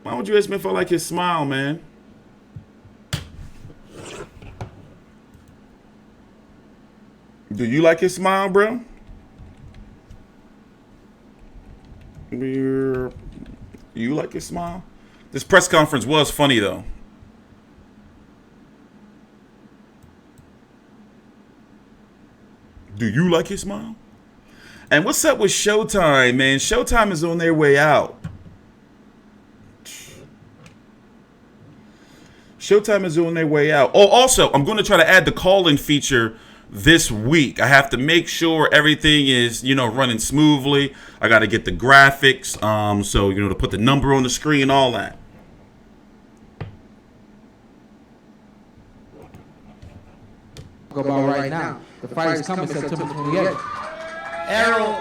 Why would you ask me if I like his smile, man? Do you like his smile, bro? You like his smile? This press conference was funny, though. Do you like his smile? And what's up with Showtime, man? Showtime is on their way out. Showtime is on their way out. Oh, also, I'm going to try to add the call-in feature this week. I have to make sure everything is, running smoothly. I got to get the graphics, so, to put the number on the screen, all that. Go about right now. The fight is coming September 28th. Errol,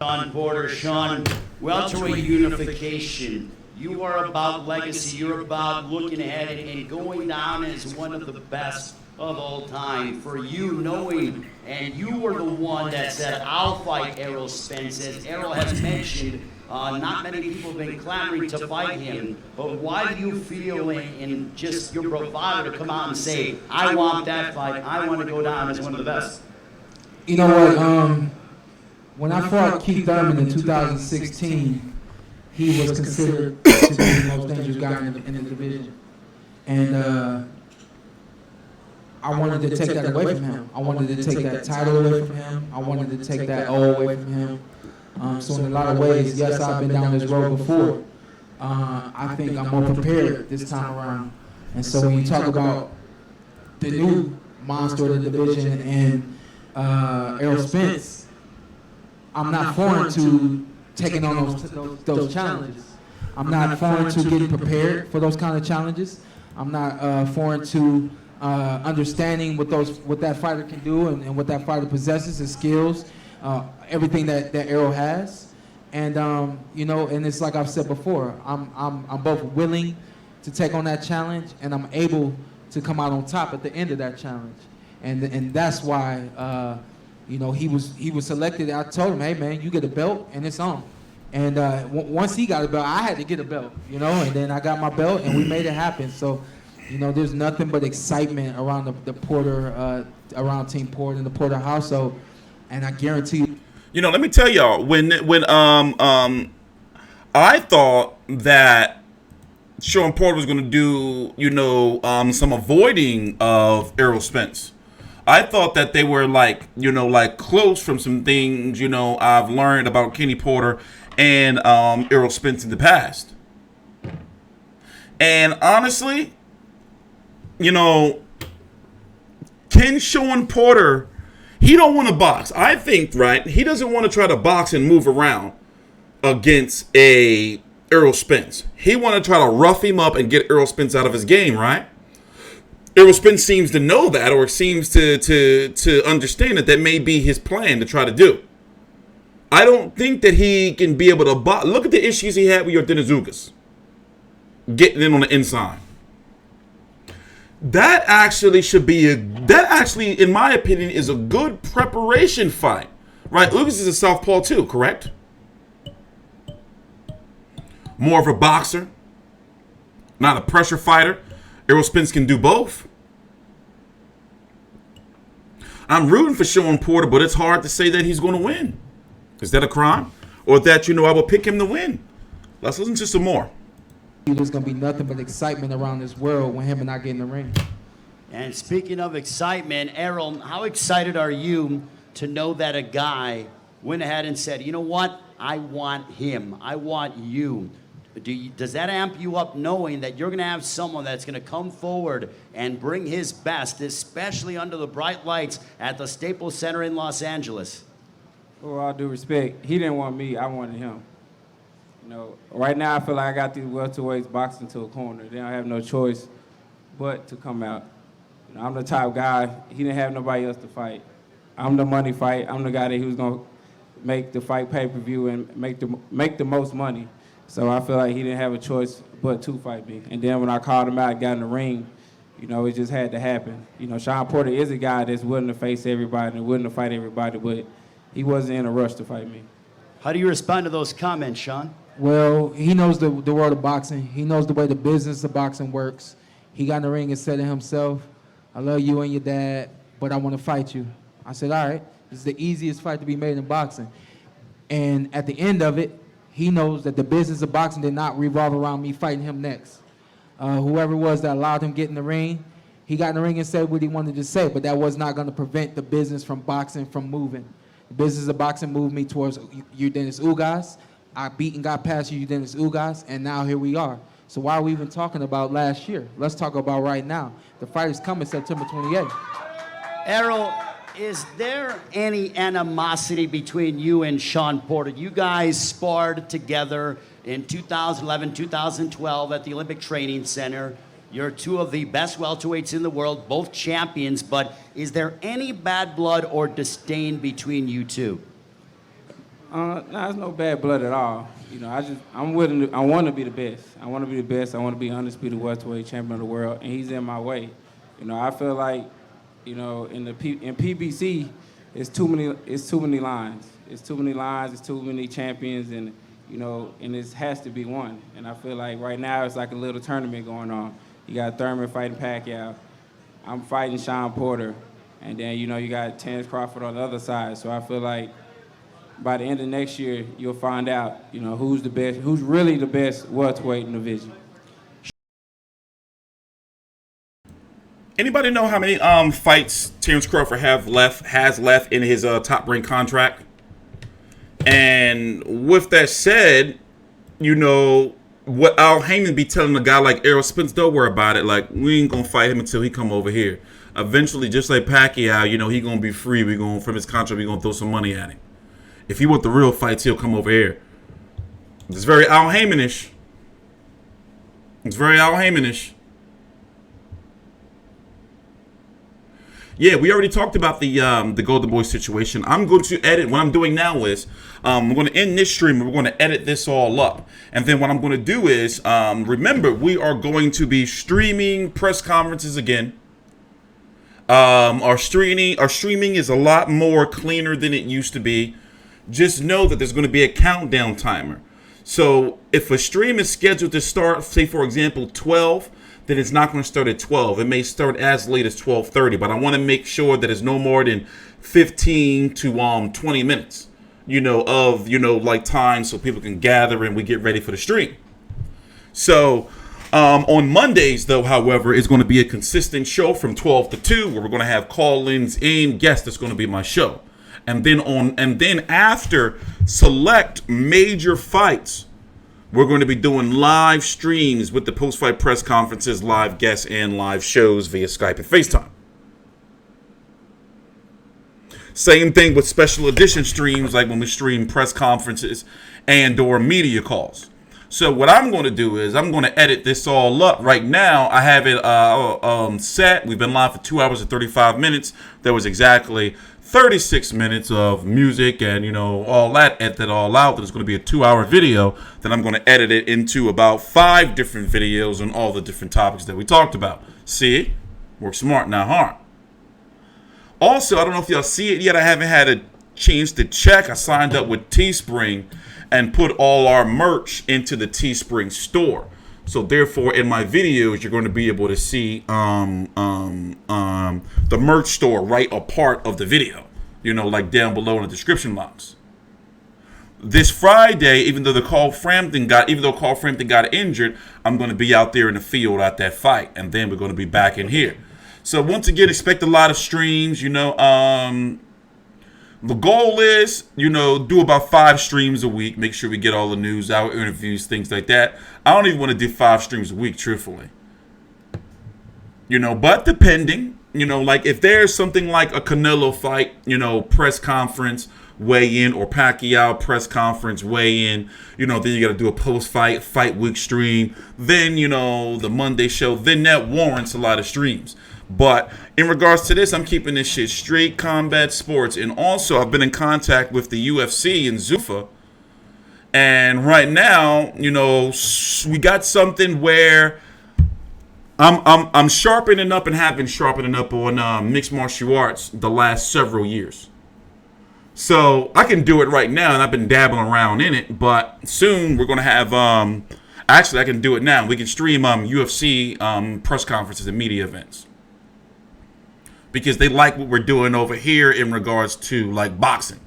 Sean Porter, Sean, welterweight unification. You are about legacy. You're about looking ahead and going down as one of the best of all time. For you knowing, and you were the one that said, I'll fight Errol Spence. As Errol has mentioned, not many people have been clamoring to fight him. But why do you feel in just your bravado to come out and say, I want that fight. I want to go down as one of the best? You know what? When I fought Keith Thurman in 2016, he was considered to be the most dangerous guy in the division. And I wanted to take that away from him. I wanted to take that title away from him. I wanted to take that O away from him. So in a lot of ways, yes, I've been down this road before. I think I'm more prepared this time around. And so when you talk about the new monster of the division and Errol Spence, I'm not foreign to taking on those challenges. I'm not foreign to getting prepared for those kind of challenges. I'm not foreign to understanding what that fighter can do and what that fighter possesses, his skills, everything that Errol has. And and it's like I've said before, I'm both willing to take on that challenge, and I'm able to come out on top at the end of that challenge. And that's why he was selected. I told him, hey man, you get a belt and it's on. And once he got a belt, I had to get a belt, and then I got my belt and we made it happen. So, there's nothing but excitement around the Porter, around Team Porter and the Porter household. And I guarantee you. Let me tell y'all, when I thought that Sean Porter was going to do, some avoiding of Errol Spence. I thought that they were close from some things, I've learned about Kenny Porter and Errol Spence in the past. And honestly, Can Sean Porter, he don't want to box. I think, right, he doesn't want to try to box and move around against a Errol Spence. He want to try to rough him up and get Errol Spence out of his game, right? Errol Spence seems to know that, or seems to understand that may be his plan to try to do. I don't think that he can be able to box. Look at the issues he had with your Denizugas. Getting in on the inside. That actually in my opinion, is a good preparation fight. Right? Lucas is a southpaw too, correct? More of a boxer. Not a pressure fighter. Errol Spence can do both. I'm rooting for Sean Porter, but it's hard to say that he's going to win. Is that a crime? Or that, I will pick him to win? Let's listen to some more. There's going to be nothing but excitement around this world when him and I get in the ring. And speaking of excitement, Errol, how excited are you to know that a guy went ahead and said, you know what? I want him. I want you. Does that amp you up knowing that you're going to have someone that's going to come forward and bring his best, especially under the bright lights at the Staples Center in Los Angeles? With all due respect, he didn't want me, I wanted him. Right now I feel like I got these welterweights boxing to a corner. They don't have no choice but to come out. I'm the top guy. He didn't have nobody else to fight. I'm the money fight. I'm the guy that he was going to make the fight pay-per-view and make the most money. So I feel like he didn't have a choice but to fight me. And then when I called him out, got in the ring, it just had to happen. Sean Porter is a guy that's willing to face everybody and willing to fight everybody, but he wasn't in a rush to fight me. How do you respond to those comments, Sean? Well, he knows the world of boxing. He knows the way the business of boxing works. He got in the ring and said to himself, I love you and your dad, but I want to fight you. I said, all right, this is the easiest fight to be made in boxing. And at the end of it, he knows that the business of boxing did not revolve around me fighting him next. Whoever it was that allowed him to get in the ring, he got in the ring and said what he wanted to say, but that was not going to prevent the business from boxing from moving. The business of boxing moved me towards Dennis Ugas. I beat and got past Dennis Ugas, and now here we are. So why are we even talking about last year? Let's talk about right now. The fight is coming September 28th. Errol, is there any animosity between you and Sean Porter? You guys sparred together in 2011, 2012 at the Olympic Training Center. You're two of the best welterweights in the world, both champions, but is there any bad blood or disdain between you two? No, there's no bad blood at all. I want to be the best. I want to be the best. I want to be undisputed welterweight champion of the world, and he's in my way. I feel like, in PBC, it's too many lines. It's too many lines. It's too many champions, and and it has to be one. And I feel like right now it's like a little tournament going on. You got Thurman fighting Pacquiao. I'm fighting Sean Porter, and then you got Terrence Crawford on the other side. So I feel like by the end of next year, you'll find out, who's the best, who's really the best welterweight in the division. Anybody know how many fights Terrence Crawford has left in his top rank contract? And with that said, what Al Haymon be telling a guy like Errol Spence, don't worry about it. Like, we ain't gonna fight him until he come over here. Eventually, just like Pacquiao, he gonna be free. We going from his contract. We gonna throw some money at him. If he want the real fights, he'll come over here. It's very Al Haymonish. Yeah, we already talked about the Golden Boy situation. I'm going to edit. What I'm doing now is I'm going to end this stream and we're going to edit this all up. And then what I'm going to do is, remember, we are going to be streaming press conferences again. Our streaming is a lot more cleaner than it used to be. Just know that there's going to be a countdown timer. So if a stream is scheduled to start, say, for example, 12, then it's not going to start at 12. It may start as late as 12:30, but I want to make sure that it's no more than 15 to 20 minutes, like time so people can gather and we get ready for the stream. So on Mondays, though, however, it's going to be a consistent show from 12 to 2 where we're going to have call-ins and guests. That's going to be my show. And then after select major fights, we're going to be doing live streams with the post-fight press conferences, live guests, and live shows via Skype and FaceTime. Same thing with special edition streams, like when we stream press conferences and or media calls. So what I'm going to do is I'm going to edit this all up. Right now, I have it set. We've been live for 2 hours and 35 minutes. There was exactly 36 minutes of music and, you know, all that, edit all out. There's going to be a 2-hour video. Then I'm going to edit it into about 5 different videos on all the different topics that we talked about. See? Work smart, not hard. Also, I don't know if y'all see it yet. I haven't had a chance to check. I signed up with Teespring and put all our merch into the Teespring store. So therefore, in my videos, you're going to be able to see the merch store right a part of the video. You know, like down below in the description box. This Friday, even though Carl Frampton got injured, I'm going to be out there in the field at that fight, and then we're going to be back in here. So once again, expect a lot of streams. You know, the goal is, you know, do about 5 streams a week. Make sure we get all the news out, interviews, things like that. I don't even want to do 5 streams a week, truthfully. You know, but depending, you know, like if there's something like a Canelo fight, you know, press conference, weigh in, or Pacquiao press conference, weigh in, you know, then you got to do a post-fight, fight week stream. Then, you know, the Monday show, then that warrants a lot of streams. But in regards to this, I'm keeping this shit straight combat sports. And also, I've been in contact with the UFC and Zuffa. And right now, you know, we got something where I'm sharpening up and have been sharpening up on mixed martial arts the last several years. So I can do it right now, and I've been dabbling around in it. But soon we're going to have, actually I can do it now. We can stream UFC press conferences and media events. Because they like what we're doing over here in regards to, like, boxing.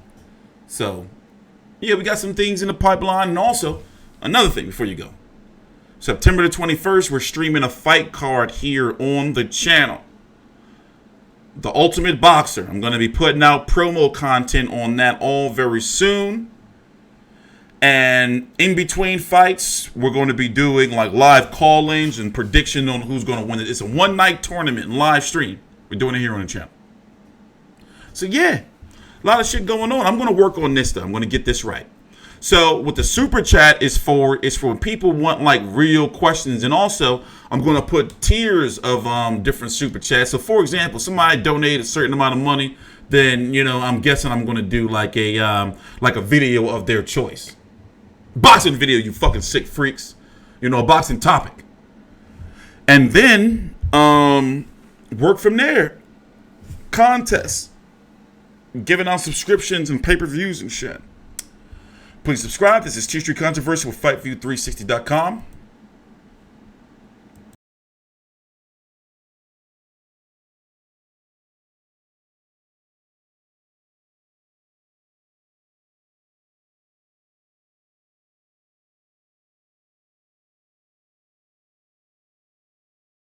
So, yeah, we got some things in the pipeline. And also, another thing before you go. September the 21st, we're streaming a fight card here on the channel. The Ultimate Boxer. I'm going to be putting out promo content on that all very soon. And in between fights, we're going to be doing, like, live call-ins and prediction on who's going to win it. It's a one-night tournament and live stream. We're doing it here on the channel. So, yeah, a lot of shit going on. I'm going to work on this, though. I'm going to get this right. So, what the super chat is for when people want, like, real questions. And also, I'm going to put tiers of different super chats. So, for example, somebody donated a certain amount of money, then, you know, I'm guessing I'm going to do, like a video of their choice. Boxing video, you fucking sick freaks. You know, a boxing topic. And then, work from there. Contests. Giving out subscriptions and pay-per-views and shit. Please subscribe. This is T Street Controversy with FightView360.com.